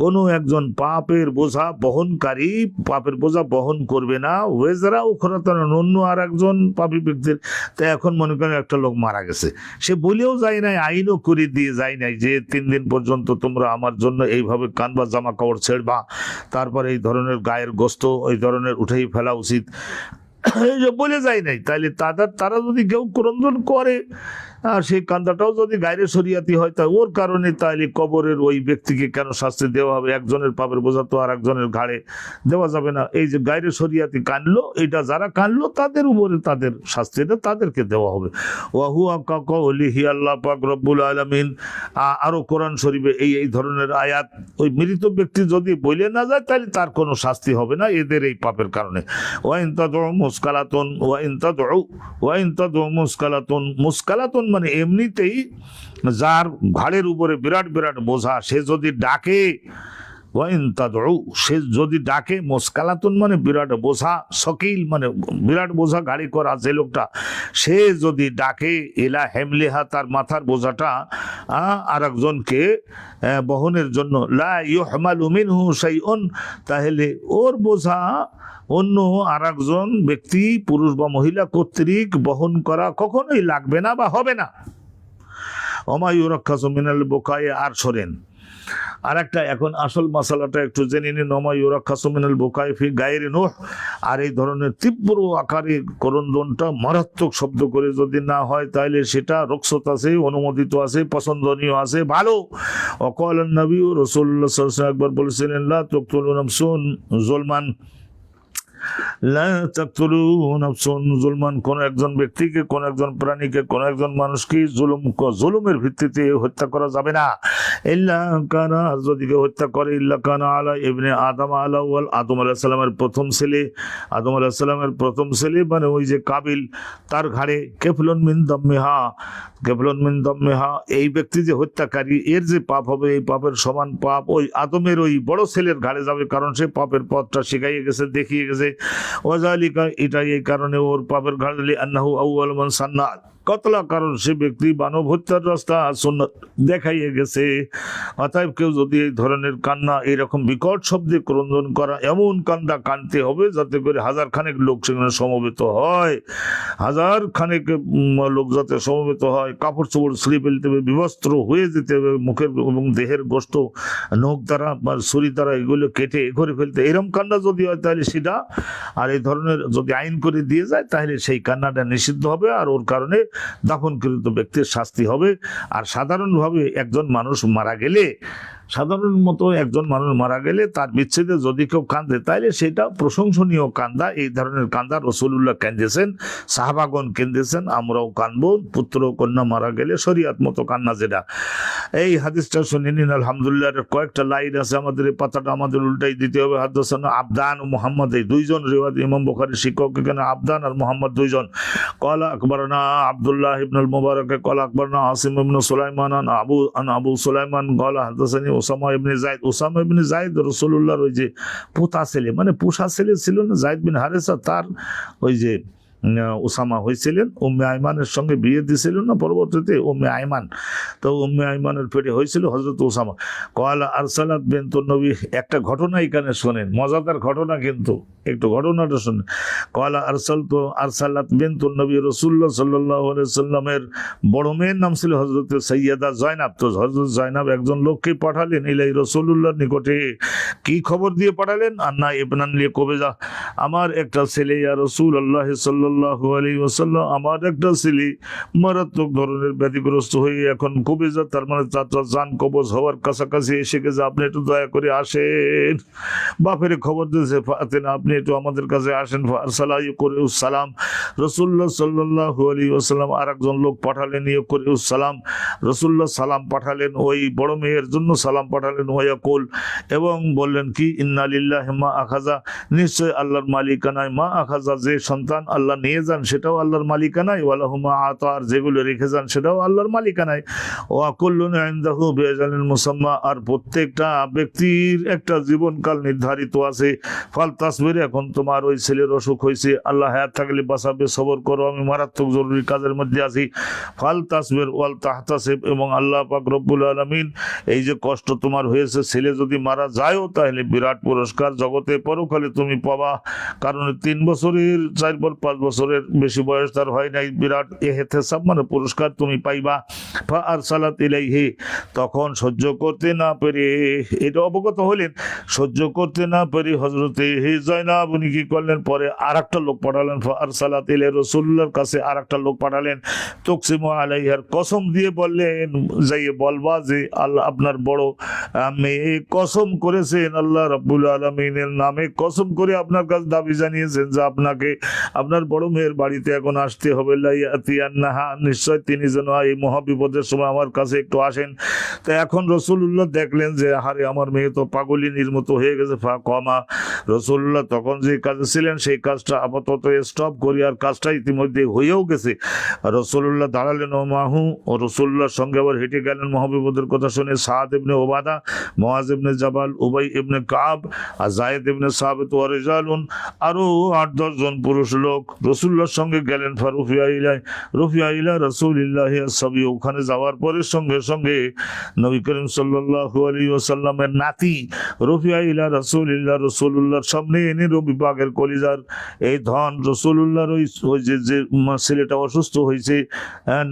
কোনো একজন পাপের বোঝা বহনকারী পাপের বোঝা বহন করবে না, ওয়েজরা উখরাতান, অন্য আর একজন পাপী ব্যক্তির। তাই এখন মনে করেন একটা লোক মারা গেছে, সে বলেও যায় নাই, আইনও করে দিয়ে যায় নাই যে 3 দিন পর্যন্ত তোমরা আমার জন্য এইভাবে কানবা, জামা কাপড় ছেড়বা, তারপর এই ধরনের গায়ের গোস্ত ওই ধরনের উঠেই ফেলা উচিত, এই যে বলে যায় নাই। তাইলে তারা যদি কেউ ক্রন্দন করে আর সেই কান্দাটাও যদি গায়রে শরিয়াতি হয়, তা ওর কারণে তাইলে কবরের ওই ব্যক্তিকে কেন শাস্তি দেওয়া হবে? একজনের পাপের বোঝা তো আর একজনের ঘাড়ে দেওয়া যাবে না। এই যে গায়রে শরিয়াতি কানলো, এটা যারা কানলো তাদের উপরে তাদের শাস্তিটা তাদেরকে দেওয়া হবে। ওয়াহুয়া কাকাউলিহি, আল্লাহ পাক রব্বুল আলামিন আরো কোরআন শরীফে এই ধরনের আয়াত, ওই মৃত ব্যক্তি যদি বলে না যায় তাহলে তার কোনো শাস্তি হবে না এদের এই পাপের কারণে। ওয়াইন তাদউ মুসকালাতুন, ওয়াইন তাদউ মুসকালাতুন, মুসকালাতুন মানে এমনিতেই যার ঘাড়ের উপরে বিরাট বিরাট বোঝা, সে যদি ডাকে, ওয়াইন তাদউ, সে যদি ডাকে, মুসকালাতুন মানে বিরাট বোঝা, সকিল মানে বিরাট বোঝা গাড়ি করা যে লোকটা, সে যদি ডাকে ইলা হেমলিহা, তার মাথার বোঝাটা আর একজনকে বহনের জন্য, লা ইউহমালু মিনহু শাইউন, তাহলে ওর বোঝা অন্য আর একজন ব্যক্তি পুরুষ বা মহিলা কর্তৃক বহন করা কখনোই লাগবে না বা হবে না। ওমা ইউরাক্কাসু মিনাল বুকাই, আর শোনেন আর একটা এখন আসল মশালাটা একটু জেনে নিন। ওমা ইউরাক্কাসু মিনাল বুকাই ফি গায়রি নূহ, আর এই ধরনের তীব্র আকারে ক্রন্দনটা মারাত্মক শব্দ করে যদি না হয় তাহলে সেটা রুখসত আছে, অনুমোদিত আছে, পছন্দনীয় আছে, ভালো। ওয়াকাল নবী রাসূলুল্লাহ সাল্লাল্লাহু আলাইহি ওয়াসাল্লাম একবার বলেছিলেন, লা তাকতুলু নাফসুন যুলমান, লা তাকতুলু নাফসুন যুলমান, কোন একজন ব্যক্তিকে, কোন একজন প্রাণীকে, কোন একজন মানুষকে জুলুমের ভিত্তিতে হত্যা করা যাবে না। ইল্লা কানা, যদি কেউ হত্যা করে, ইল্লা কানা আলা ইবনে আদম, আলা ওয়াল, আদম আলাইহিস সালামের প্রথম ছেলে, আদম আলাইহিস সালামের প্রথম ছেলে মানে ওই যে কাবিল, তার ঘাড়ে কেফলুন মিন দাম্মিহা, কেফলুন মিন দাম্মিহা, এই ব্যক্তি যে হত্যাকারী এর যে পাপ হবে, এই পাপের সমান পাপ ওই আদমের ওই বড় ছেলের ঘাড়ে যাবে, কারণ সে পাপের পথটা শিখাইয়ে গেছে, দেখিয়ে গেছে। ওয়াজালিকা, এটা এই কারণে ওর পাপের ঘাটলি আন্নাহু আউয়াল মান সান্না কতলা, কারণ সে ব্যক্তি মানব হত্যার রাস্তা সুন্নাত দেখাইয়ে গেছে। অতএব কেউ যদি এই ধরনের কান্না, এরকম বিকট শব্দে ক্রন্দন করা, এমন কান্দা কানতে হবে যাতে করে হাজার খানেক লোক সেখানে সমবেত হয়, হাজার খানেক লোক যাতে সমবেত হয়, কাপড় চোপড় ছিঁড়ে ফেলতে হবে, বিবস্ত্র হয়ে যেতে হবে, মুখের এবং দেহের গোস্ত নখ দ্বারা বা ছুরি দ্বারা এগুলো কেটে করে ফেলতে, এরকম কান্না যদি হয় তাহলে সেটা, আর এই ধরনের যদি আইন করে দিয়ে যায় তাহলে সেই কান্নাটা নিষিদ্ধ হবে, আর ওর কারণে দাফনকৃত ব্যক্তির শাস্তি হবে। আর সাধারণভাবে একজন মানুষ মারা গেলে, সাধারণ মতো একজন মানুষ মারা গেলে তার বিচ্ছেদে যদি কেউ কান্দে তাইলে সেটা প্রশংসনীয় কান্দা। এই ধরনের কান্দা রাসূলুল্লাহ কেঁদেছেন, সাহাবাগণ কেঁদেছেন, আমরাও কান্দবো। পুত্র কন্যা মারা গেলে শরীয়ত মতো কান্না যেটা। এই হাদিসটা শুনে নিন। আলহামদুলিল্লাহ কয়েকটা লাইন আছে, আমাদের এই পাতাটা আমাদের উল্টাই দিতে হবে। হাদাসানা আবদান ও মুহাম্মদ, এই দুইজন রিওয়ায়াত ইমাম বুখারীর শিক্ষক, এখানে আবদান আর মুহাম্মদ দুইজন। ক্বালা আকবারনা আব্দুল্লাহ ইবনুল মুবারাক ক্বালা আকবারনা আসিম ইবনে সুলাইমান আবু সুলাইমান ক্বালা হাদাসানি Usama ibn Zayd. Usama ibn Zayd রাসূলুল্লাহর ওই যে পোতা ছেলে, মানে পোষা ছেলে ছিল না যায়েদ বিন হারেসা, তার ওই যে উসামা হয়েছিলেন, উম্মে আইমানের সঙ্গে বিয়ে দিয়েছিলেন না পরবর্তীতে উম্মে আইমান, তো উম্মে আইমানের পেটে হয়েছিল হযরত উসামা। ক্বালা আরসালাত বিনতুন নবী, একটা ঘটনা এখানে শোনেন, মজাদার ঘটনা, কিন্তু একটু ঘটনাটা শুনেন। ক্বালা আরসালাত বিনতুন নবী, রাসূলুল্লাহ সাল্লাল্লাহু আলাইহি সাল্লামের বড় মেয়ের নাম ছিল হযরত সাইয়্যিদা জয়নাব। তো হযরত জয়নাব একজন লোককে পাঠালেন ইলাই রাসূলুল্লাহর নিকটে। কি খবর দিয়ে পাঠালেন? আন্না ইবনান লি কুবাজা, আমার একটা ছেলে, ইয়া রাসূলুল্লাহ সাল্লাল্লাহু আলাইহি ওয়াসাল্লাম, আমার একটা ছেলে মারাত্মক ধরনের ব্যাধিগ্রস্ত হয়ে এখন কুবাজা, তার মানে তার জান কবজ হওয়ার কাছাকাছি এসে গেছে, আপনি একটু দয়া করে আসেন। বাপের খবর দিয়েছে, ফাতেন আপনি একটু আমাদের কাছে আসেন। সালাম, রাসূলুল্লাহ সাল্লাল্লাহু আলাইহি ওয়াসাল্লাম আর একজন লোক পাঠালেন, সালাম, রাসূলুল্লাহ সালাম পাঠালেন, ওই বড় মেয়ের জন্য সালাম পাঠালেন। ওয়াকুল, এবং বললেন কি, ইন্না লিল্লাহি মা আখাযা, নিশ্চয় আল্লাহর মালিকানায়, মা আখাযা, যে সন্তান আল্লাহ নিয়ে যান সেটাও আল্লাহর মালিকানায়, ওয়ালাহু মা আতা, আর যেগুলো রেখে যান সেটাও আল্লাহর মালিকানায়। ওয়া কুল্লুন ইনদাহু বিআজালিন মুসাম্মা, আর প্রত্যেকটা ব্যক্তির একটা জীবনকাল নির্ধারিত আছে। ফাল তাসবির, এখন তোমার ওই ছেলের অসুখ হয়েছে, আল্লাহ হায়াত থাকলে বাঁচাবে, সবর করো, আমি মারাত্মক জরুরি কাজের মধ্যে আছি। ফাল তাসবির ওয়াল তাহতাসিব, এবং আল্লাহ পাক রব্বুল আলামিন, এই যে কষ্ট তোমার হয়েছে, ছেলে যদি মারা যায়ও তাহলে বিরাট পুরস্কার জগতে পরকালে তুমি পাবা, কারণ 3 বছরের 4-5 বছরের বেশি বয়স তার হয় নাই, বিরাট ইহতিসাব মানে পুরস্কার তুমি পাইবা। ফা আরসালাত ইলাইহি, তখন সহ্য করতে না পেরে, এটা অবগত হলেন, সহ্য করতে না পেরে হযরতে জয়নাব উনি কি করলেন, পরে আরেকটা লোক পাঠালেন। ফা আরসালাত ইলাই, রাসূলুল্লাহর কাছে আরেকটা লোক পাঠালেন। তুকসিমু আলাইহার, কসম দিয়ে বললেন, যাইয়ে বলবা যে আল্লাহ আপনার বড় মেয়ে কসম করেছেন, আল্লাহ রাব্বুল আলামিনের নামে কসম করে আপনার কাছে দাবি জানিয়েছেন যে আপনাকে আপনার বড় মেয়ের বাড়িতে এখন আসতে হবে। লাইয়াতিয়ান্নাহা, নিশ্চয় তিনি যেন এই মহাবিপদের সময় আমার কাছে একটু আসেন। তো এখন রাসূলুল্লাহ দেখলেন যে আরে আমার মেয়ে তো পাগলিনীর মতো হয়ে গেছে। ফা কমা, রাসূলুল্লাহ তখন যে কাজে ছিলেন সেই কাজটা আপাতত স্টপ করি, আর কাজটা ইতিমধ্যে হয়েও গেছে। রাসূলুল্লাহ দাঁড়ালেন, ও মাহু, ও রাসূলুল্লাহর সঙ্গে আবার হেঁটে গেলেন মহাবিপদের কথা শুনে সাদ ইবনে ওবাদা, মুআজ ইবনে জাবাল, উবাই ইবনে কাব, আর যায়েদ ইবনে সাবিত, ওয়া রিজালুন, আরো 8-10 জন পুরুষ লোক রাসূলুল্লাহর সঙ্গে গেলেন। ফারুফিয়া ইলা রাসূলিল্লাহি আসসাবি, ওখানে যাওয়ার পরে সঙ্গে সঙ্গে নবী করিম সাল্লাল্লাহু আলাইহি ওয়াসাল্লামের নাতি রফিয়া ইলা রাসূলিল্লাহ, রাসূলুল্লাহর সামনে এনে রবি পাকের কলিজার এই ধন, রাসূলুল্লাহর ওই যে ছেলেটা অসুস্থ হয়েছে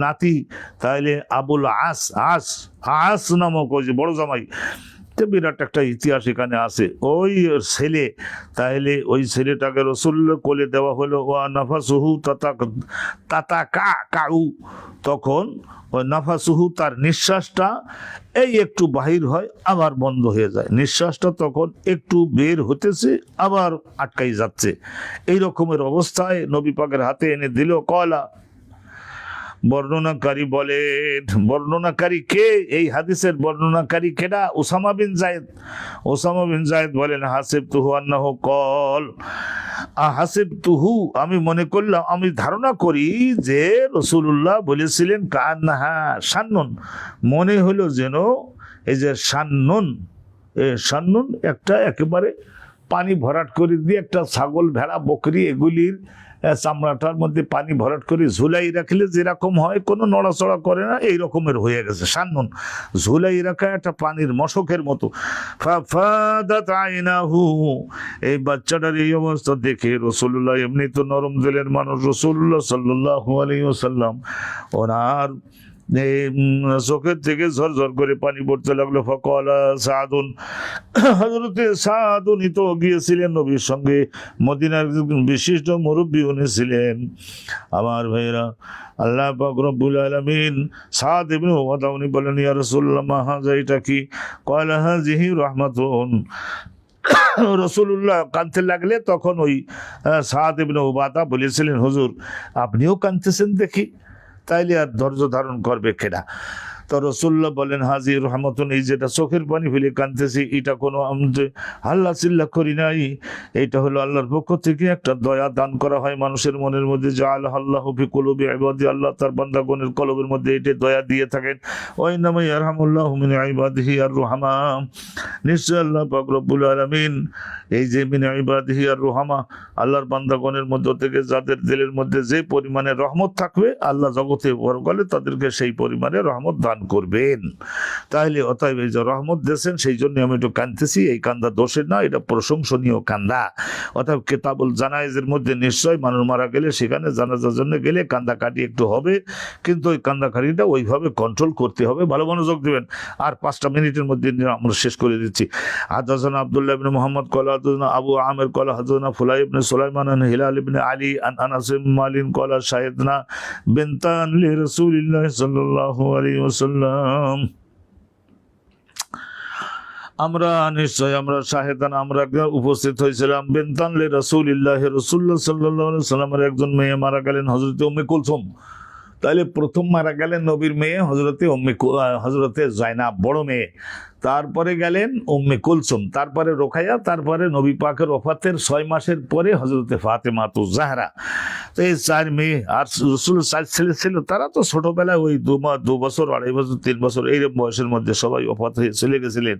নাতি, তাইলে আবুল আস নামক ওই যে বড় জামাই, বিরাট একটা ইতিহাস এখানে আছে। ওই ছেলে, তাহলে ওই ছেলেটাকে রাসূলুল্লাহ কোলে দেওয়া হলো। ওয়া নাফাসুহু কাউ, তখন ওই নাফাসুহু, তার নিঃশ্বাসটা এই একটু বাহির হয় আবার বন্ধ হয়ে যায়, নিঃশ্বাসটা তখন একটু বের হতেছে আবার আটকাই যাচ্ছে, এই রকমের অবস্থায় নবী পাকের হাতে এনে দিল। কলা, বর্ণনাকারী বলেন, বর্ণনাকারী কে? এই হাদিসের বর্ণনাকারী কেডা? উসামা বিন যায়েদ বলেন, হাসিবতুহু আন্নাহু কল, হাসিবতুহু, আমি মনে করলাম, আমি ধারণা করি যে রাসূলুল্লাহ বলেছিলেন কান্নাহা শান্নুন, মনে হলো যেন এই যে শান্নুন একটা একেবারে পানি ভরাট করে দিয়ে একটা ছাগল, ভেড়া, বকরি এগুলির চামড়াটার মধ্যে পানি ভরাট করে ঝুলাই রাখলে যেরকম হয়, কোনো নড়াচড়া করে না, এই রকমের হয়ে গেছে সান্নুন, ঝুলাই রাখা একটা পানির মশকের মতো। ফাফাদাত আইনাহু, এই বাচ্চাটার এই অবস্থা দেখে রাসূলুল্লাহ, এমনি তো নরম দিলের মানুষ রাসূলুল্লাহ সাল্লাল্লাহু আলাইহি ওয়াসাল্লাম, ওনার চোখের থেকে ঝরঝর করে পানি পড়তে লাগলো। ফাকালা সাদুন, হযরতে সাদ উনি তো গিয়েছিলেন নবীর সঙ্গে, মদিনার বিশিষ্ট মুরব্বী উনি ছিলেন। আমার ভাইয়েরা, আল্লাহ পাক রব্বুল আলামিন, সাদ ইবনে উবাদা উনি বলেন, ইয়া রাসূলুল্লাহ মা হাযা, এটা কি? ক্বালা হাযিহি রাহমাতুন। রাসূলুল্লাহ কাঁদতে লাগলে তখন ওই সাদ ইবনে উবাদা বলেছিলেন, হুজুর আপনিও কাঁদতেছেন দেখি, তাইলে আর ধৈর্য ধারণ করবে কেনা? তো রাসূলুল্লাহ বলেন, হাজি রহমতুন, এই যেটা চোখের পানি ফেলে কাঁদতেছি, এটা কোনো আমরা হাল্লা চিল্লা করি নাই, এটা হলো আল্লাহর পক্ষ থেকে একটা দয়া দান করা হয় মানুষের মনের মধ্যে। জাআলাহু ফি কুলুবি ইবাদি, আল্লাহ তার বান্দাগণের কলবের মধ্যে এটা দয়া দিয়ে থাকেন। ওয়া ইন্নামা ইয়ারহামুল্লাহু মিন ইবাদিহি আর রুহামা, নিশ্চয় আল্লাহ পাক রব্বুল আলামিন এই যে মিন ইবাদিহি আর রুহামা, আল্লাহর বান্দাগণের মধ্য থেকে যাদের দিলের মধ্যে যে পরিমাণে রহমত থাকবে, আল্লাহ জগতে বরকলে তাদেরকে সেই পরিমাণে রহমত দান করবেন। তাহলে অতএব এই যে রহমত দিয়েছেন, সেই জন্য আমি একটু কাঁদতেছি, এই কান্দা দোষের না, এটা প্রশংসনীয় কান্দা। অতএব কিতাবুল জানায়েজের মধ্যে নিশ্চয় মানুষ মারা গেলে সেখানে জানাজার জন্য গেলে কান্দাকাটি একটু হবে, কিন্তু ওই কান্দাকাটিটা ওইভাবে কন্ট্রোল করতে হবে। ভালো মনোযোগ দেবেন। আর 5টা মিনিটের মধ্যে আমরা শেষ করে দিচ্ছি। হাদাসানা আব্দুল্লাহ ইবনে মুহাম্মদ ক্বালা হাদাসানা আবু আমির ক্বালা হাদাসানা ফুলাই ইবনে সুলাইমান আন হিলাল ইবনে আলী আন আনাস ইবনে মালিক ক্বালা শাহিদনা বিনতান লিরাসূলিল্লাহ সাল্লাল্লাহু আলাইহি ওয়াসাল্লাম, আমরা নিশ্চয় আমরা শাহেদান, আমরা উপস্থিত হয়েছিলাম, বিনতান লিরাসূলিল্লাহ, রাসূলুল্লাহ সাল্লাল্লাহু আলাইহি ওয়াসাল্লামের একজন মেয়ে মারা গেলেন, হযরতে উম্মে কুলসুম। তাহলে প্রথম মারা গেলেন নবীর মেয়ে হযরতে জাইনাব, বড় মেয়ে। তারপরে গেলেন উম্মে কুলসুম, তারপরে রোকায়া, তারপরে নবী পাকের ওফাতের 6 মাসের পরে হযরতে ফাতেমাতুজ জাহরা। তো এই 4 মেয়ে আর রাসূলের 4 ছেলে ছিল, তারা তো ছোটবেলায় ওই 2 বছর, 2.5 বছর, 3 বছর এইরকম বয়সের মধ্যে সবাই ওফাত হয়ে চলে গেছিলেন।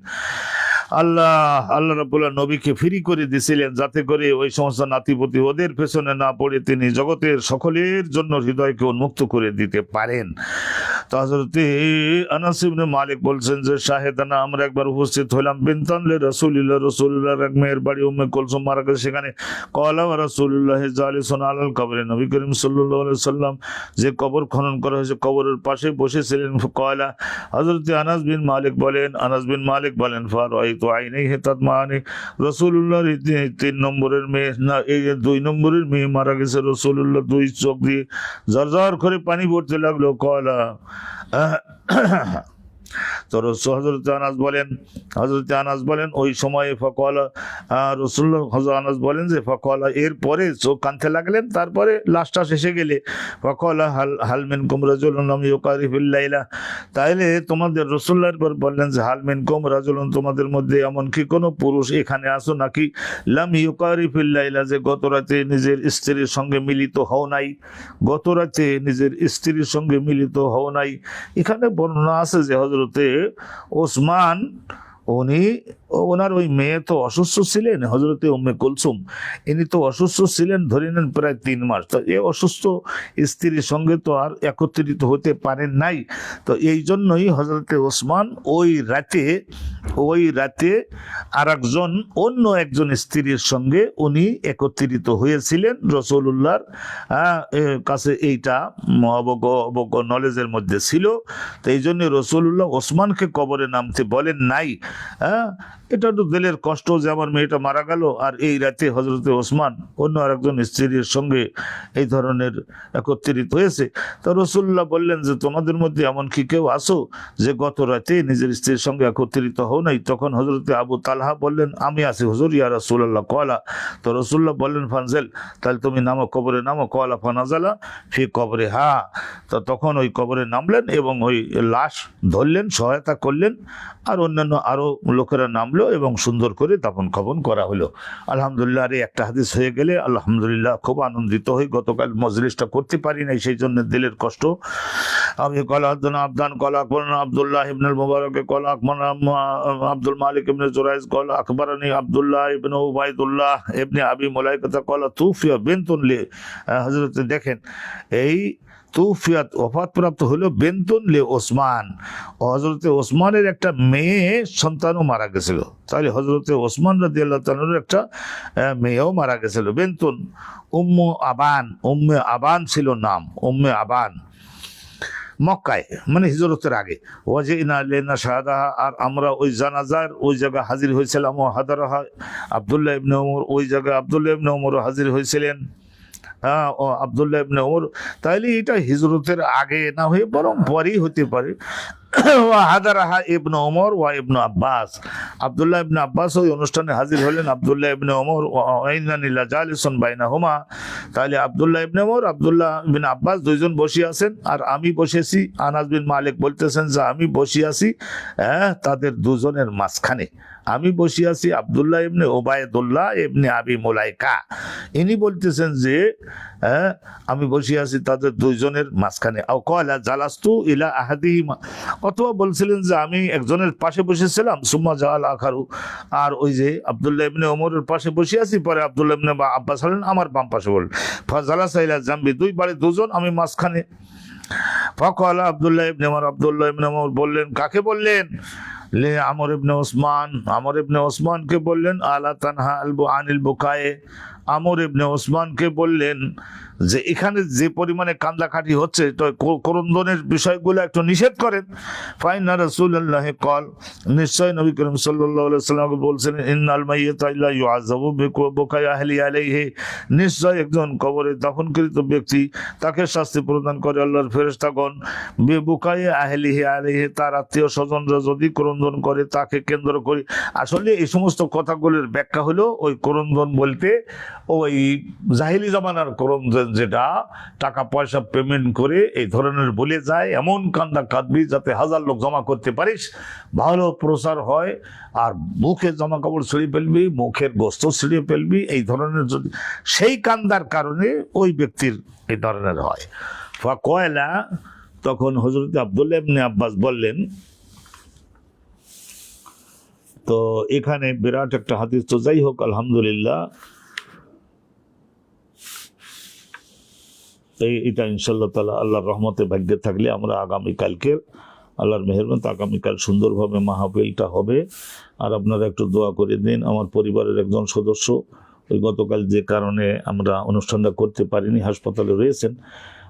আল্লাহ রাব্বুল আলামিন নবীকে ফ্রি করে দিয়েছিলেন, যাতে করে ওই সমস্ত নাতিপতি ওদের পেছনে না পড়ে তিনি জগতের সকলের জন্য হৃদয়কে উন্মুক্ত করে দিতে পারেন। তো হযরতে আনাস ইবনে মালিক বলছেন যে শাহেদানা, আমরা একবার উপস্থিত হলাম, বিনতান লিরাসূলিল্লাহ, রাসূলুল্লাহর এক মেয়ের বাড়ি উম্মে কুলসুম মারা গেছে সেখানে। ক্বালা ওয়া রাসূলুল্লাহ জালিসুন আলাল কবরে, নবী করিম সাল্লাল্লাহু আলাইহি ওয়াসাল্লাম যে কবর খনন করা হয়েছে কবরের পাশে বসেছিলেন। ক্বালা, হযরতে আনাস বিন মালিক বলেন ফারাইতু আইনাইহি তাদমানি, রাসূলুল্লাহর 3 নম্বরের মেয়ে, না এই 2 নম্বরের মেয়ে মারা গেছে, রাসূলুল্লাহ 2 চোখ দিয়ে ঝরঝর করে পানি পড়তে লাগলো। ক্বালা, তো হযরতে আনাস বলেন ওই সময়ে ফাকালা, রাসূলুল্লাহ আনাস বলেন যে ফাকালা, এরপরে চোখ কাঁদতে লাগলেন, তারপরে লাশটা শেষে গেলে ফাকালা হাল মিনকুম রাজুলুন লাম ইউকারি ফিল লাইলা, তাইলে তোমাদের রাসূলুল্লাহর পর বললেন যে হাল মিনকুম রাজুলুন, তোমাদের মধ্যে এমন কি কোনো পুরুষ এখানে আসো নাকি, লাম ইউকারি ফিল লাইলা, যে গত রাতে নিজের স্ত্রীর সঙ্গে মিলিত হও নাই, গত রাতে নিজের স্ত্রীর সঙ্গে মিলিত হও নাই। এখানে বর্ণনা আছে যে হযরতে ওসমান ওনার ওই মেয়ে তো অসুস্থ ছিলেন, হযরতে উম্মে কুলসুম, ইনি তো অসুস্থ ছিলেন ধরে নেন প্রায় 3 মাস। তো এই অসুস্থ স্ত্রীর সঙ্গে তো আর একত্রিত হতে পারেন নাই। তো এই জন্যই হযরতে ওসমান ওই রাতে আরেকজন অন্য একজন স্ত্রীর সঙ্গে উনি একত্রিত হয়েছিলেন। রাসূলুল্লাহর কাছে এইটা অবজ্ঞ নলেজের মধ্যে ছিল। তো এই জন্য রাসূলুল্লাহ ওসমানকে কবরে নামতে বলেন নাই। এটা তো দিলের কষ্ট যে আমার মেয়েটা মারা গেল, আর এই রাতে হযরতে ওসমান অন্য আরেকজন স্ত্রীর সঙ্গে এই ধরনের একত্রিত হয়েছে। তো রাসূলুল্লাহ বললেন যে তোমাদের মধ্যে এমন কি কেউ আসো যে গত রাতে নিজের স্ত্রীর সঙ্গে একত্রিত হও নাই? তখন হযরতে আবু তালহা বললেন আমি আছি হুজুর, ইয়া রাসূলুল্লাহ। ক্বালা, তো রাসূলুল্লাহ বললেন ফানজাল, তাহলে তুমি নামো, কবরে নামো। ক্বালা ফানাজালা ফি কবরিহা, তো তখন ওই কবরে নামলেন এবং ওই লাশ ধরলেন, সহায়তা করলেন, আর অন্যান্য আরো লোকেরা নামলেন। নামলো এবং সুন্দর করে দাফন কাফন করা হলো। আলহামদুলিল্লাহ, আর একটা হাদিস হয়ে গেলে আলহামদুলিল্লাহ খুব আনন্দিত হই। গতকাল মজলিসটা করতে পারি নাই, সেই জন্য দিলের কষ্ট। আমি আবদান কলা আব্দুল্লাহ ইবনুল মুবারক কলা আব্দুল মালিক ইবনে জুরাইজ কলা আকবরানি আব্দুল্লাহ ইবনে উবাইদুল্লাহ ইবনে আবি মুলাইকা কলা তুফিয়া বিনতুন লি, হযরত দেখেন এই তুফিয়াত ওফাতপ্রাপ্ত হলো বেন্তুন লে ওসমান, হযরতে ওসমানের একটা মেয়ে সন্তানও মারা গেছিল। তাহলে হযরতে ওসমান রাদিয়াল্লাহু তাআলার একটা মেয়েও মারা গেছিল, বেন্তুন। উম্মে আবান ছিল নাম, উম্মে আবান, মক্কায়, মানে হিজরতের আগে। ওয়াজিনা লেনা শাহাদাহা, আর আমরা ওই জানাজার ওই জায়গায় হাজির হয়েছিলাম। ও হাদারাহা আব্দুল্লাহ ইবনে ওমর, ওই জায়গায় আব্দুল্লাহ ইবনে ওমরও হাজির হয়েছিলেন। ও আব্দুল্লাহ ইবনে ওমর, তাইলে এটা হিজরতের আগে না হয়ে বরং পরেই হতে পারে। হাদারাহা ইবনে ওমর ওয়া ইবনে আব্বাস, আব্দুল্লাহ ইবনে আব্বাস ওই অনুষ্ঠানে হাজির হলেন। আব্দুল্লাহ ইবনে ওমর ওয়াইনানি লাজালিসুন বাইনাহুমা, তাহলে আব্দুল্লাহ ইবনে ওমর, আব্দুল্লাহ ইবনে আব্বাস দুইজন বসে আছেন আর আমি বসেছি। আনাস বিন মালিক বলতেছেন যে আমি বসে আছি তাদের দুজনের মাঝখানে। আমি বসে আছি আব্দুল্লাহ ইবনে ওবায়দুল্লাহ ইবনে আবি মুলাইকা, ইনি বলতেছেন যে আমি বসে আছি তাদের দুইজনের মাঝখানে। আও ক্বালা জালাস্তু ইলা আহাদিহিমা, অথবা বলছিলেন যে আমি একজনের পাশে বসেছিলাম, সুম্মা জাআল আখারু, আর ওই যে আব্দুল্লাহ ইবনে ওমরের পাশে বসে আছি, পরে আব্দুল্লাহ ইবনে আব্বাস হলেন আমার বাম পাশে বললেন। ফাজালাসা ইলা জামবি, দুই বারে দুজন, আমি মাঝখানে। ফাকালা আব্দুল্লাহ ইবনে ওমর, আব্দুল্লাহ ইবনে ওমর বললেন, কাকে বললেন? লে আমর ইবনে ওসমান, আমর ইবনে ওসমানকে বললেন। আলা তানহা আনিল বুকায়ে, আমর ইবনে ওসমানকে বললেন যে এখানে যে পরিমাণে কান্দাকাটি হচ্ছে তো ক্রন্দনের বিষয়গুলো একটু নিষেধ করেন। ফাইনা রাসূলুল্লাহ কল, নিশ্চয় নবী করিম সাল্লাল্লাহু আলাইহি ওয়াসাল্লাম বলছেন, ইন্নাল মাইয়িতা ইল্লা ইউআযাবু বিবুকাই আহলি আলাইহি, নিশ্চয় একজন কবরে দাফনকৃত ব্যক্তি তাকে শাস্তি প্রদান করে আল্লাহর ফেরেশতাগণ, বিবুকাই আহলিহি আলাইহি, তার আত্মীয় স্বজনরা যদি ক্রন্দন করে তাকে কেন্দ্র করে। আসলে এই সমস্ত কথাগুলোর ব্যাখ্যা হলো ওই ক্রন্দন বলতে ওই জাহিলি জামানার ক্রন্দন, যেটা টাকা পয়সা পেমেন্ট করে এই ধরনের বলে যায়, এমন কান্দা কাঁদবি যাতে হাজার লোক জমা করতে পারিস, ভালো প্রচার হয়, আর মুখে জামা কাপড় ছিঁড়ে ফেলবি, মুখের গোস্ত ছিঁড়ে ফেলবি, এই ধরনের যদি সেই কান্দার কারণে ওই ব্যক্তির এই ধরনের হয়। ফাকয়লা, তখন হযরত আব্দুল্লাহ ইবনে আব্বাস বললেন, তো এখানে বিরাট একটা হাদিস। তো যাই হোক, আলহামদুলিল্লাহ, এটা ইনশাআল্লাহ তাআলা আল্লাহর রহমতে ভাগ্যে থাকলে আমরা আগামীকালকে আল্লাহর মেহেরবানি আগামীকাল সুন্দরভাবে মাহফিলটা হবে। আর আপনারা একটু দোয়া করে দিন। আমার পরিবারের একজন সদস্য ওই গতকাল যে কারণে আমরা অনুষ্ঠানটা করতে পারিনি, হাসপাতালে রয়েছেন।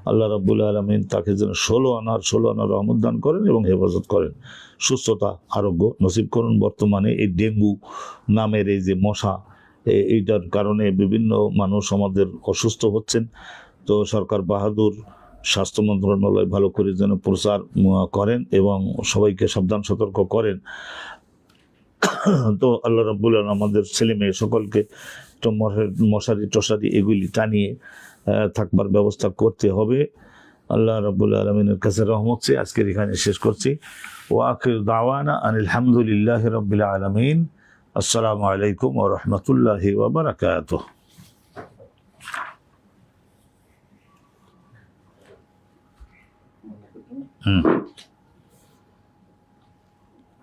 আল্লাহ রাব্বুল আলামিন তাকে যেন 16 আনার রহমত দান করেন এবং হেফাজত করেন, সুস্থতা আরোগ্য নসিব করুন। বর্তমানে এই ডেঙ্গু নামের এই যে মশা, এইটার কারণে বিভিন্ন মানুষ আমাদের অসুস্থ হচ্ছেন। তো সরকার বাহাদুর স্বাস্থ্য মন্ত্রণালয় ভালো করে যেন প্রচার করেন এবং সবাইকে সাবধান সতর্ক করেন। তো আল্লাহ রাব্বুল আলামিন আমাদের ছেলে মেয়ে সকলকে তো মশারি টশারি এগুলি টানিয়ে থাকবার ব্যবস্থা করতে হবে। আল্লাহ রাব্বুল আলামিনের কাছে রহমত চেয়ে আজকের এখানে শেষ করছি। ওয়া আখির দাওয়ানা আনিল হামদুলিল্লাহি রাব্বিল আলামিন। আসসালামু আলাইকুম ওয়া রাহমাতুল্লাহি ওয়া বারাকাতুহু।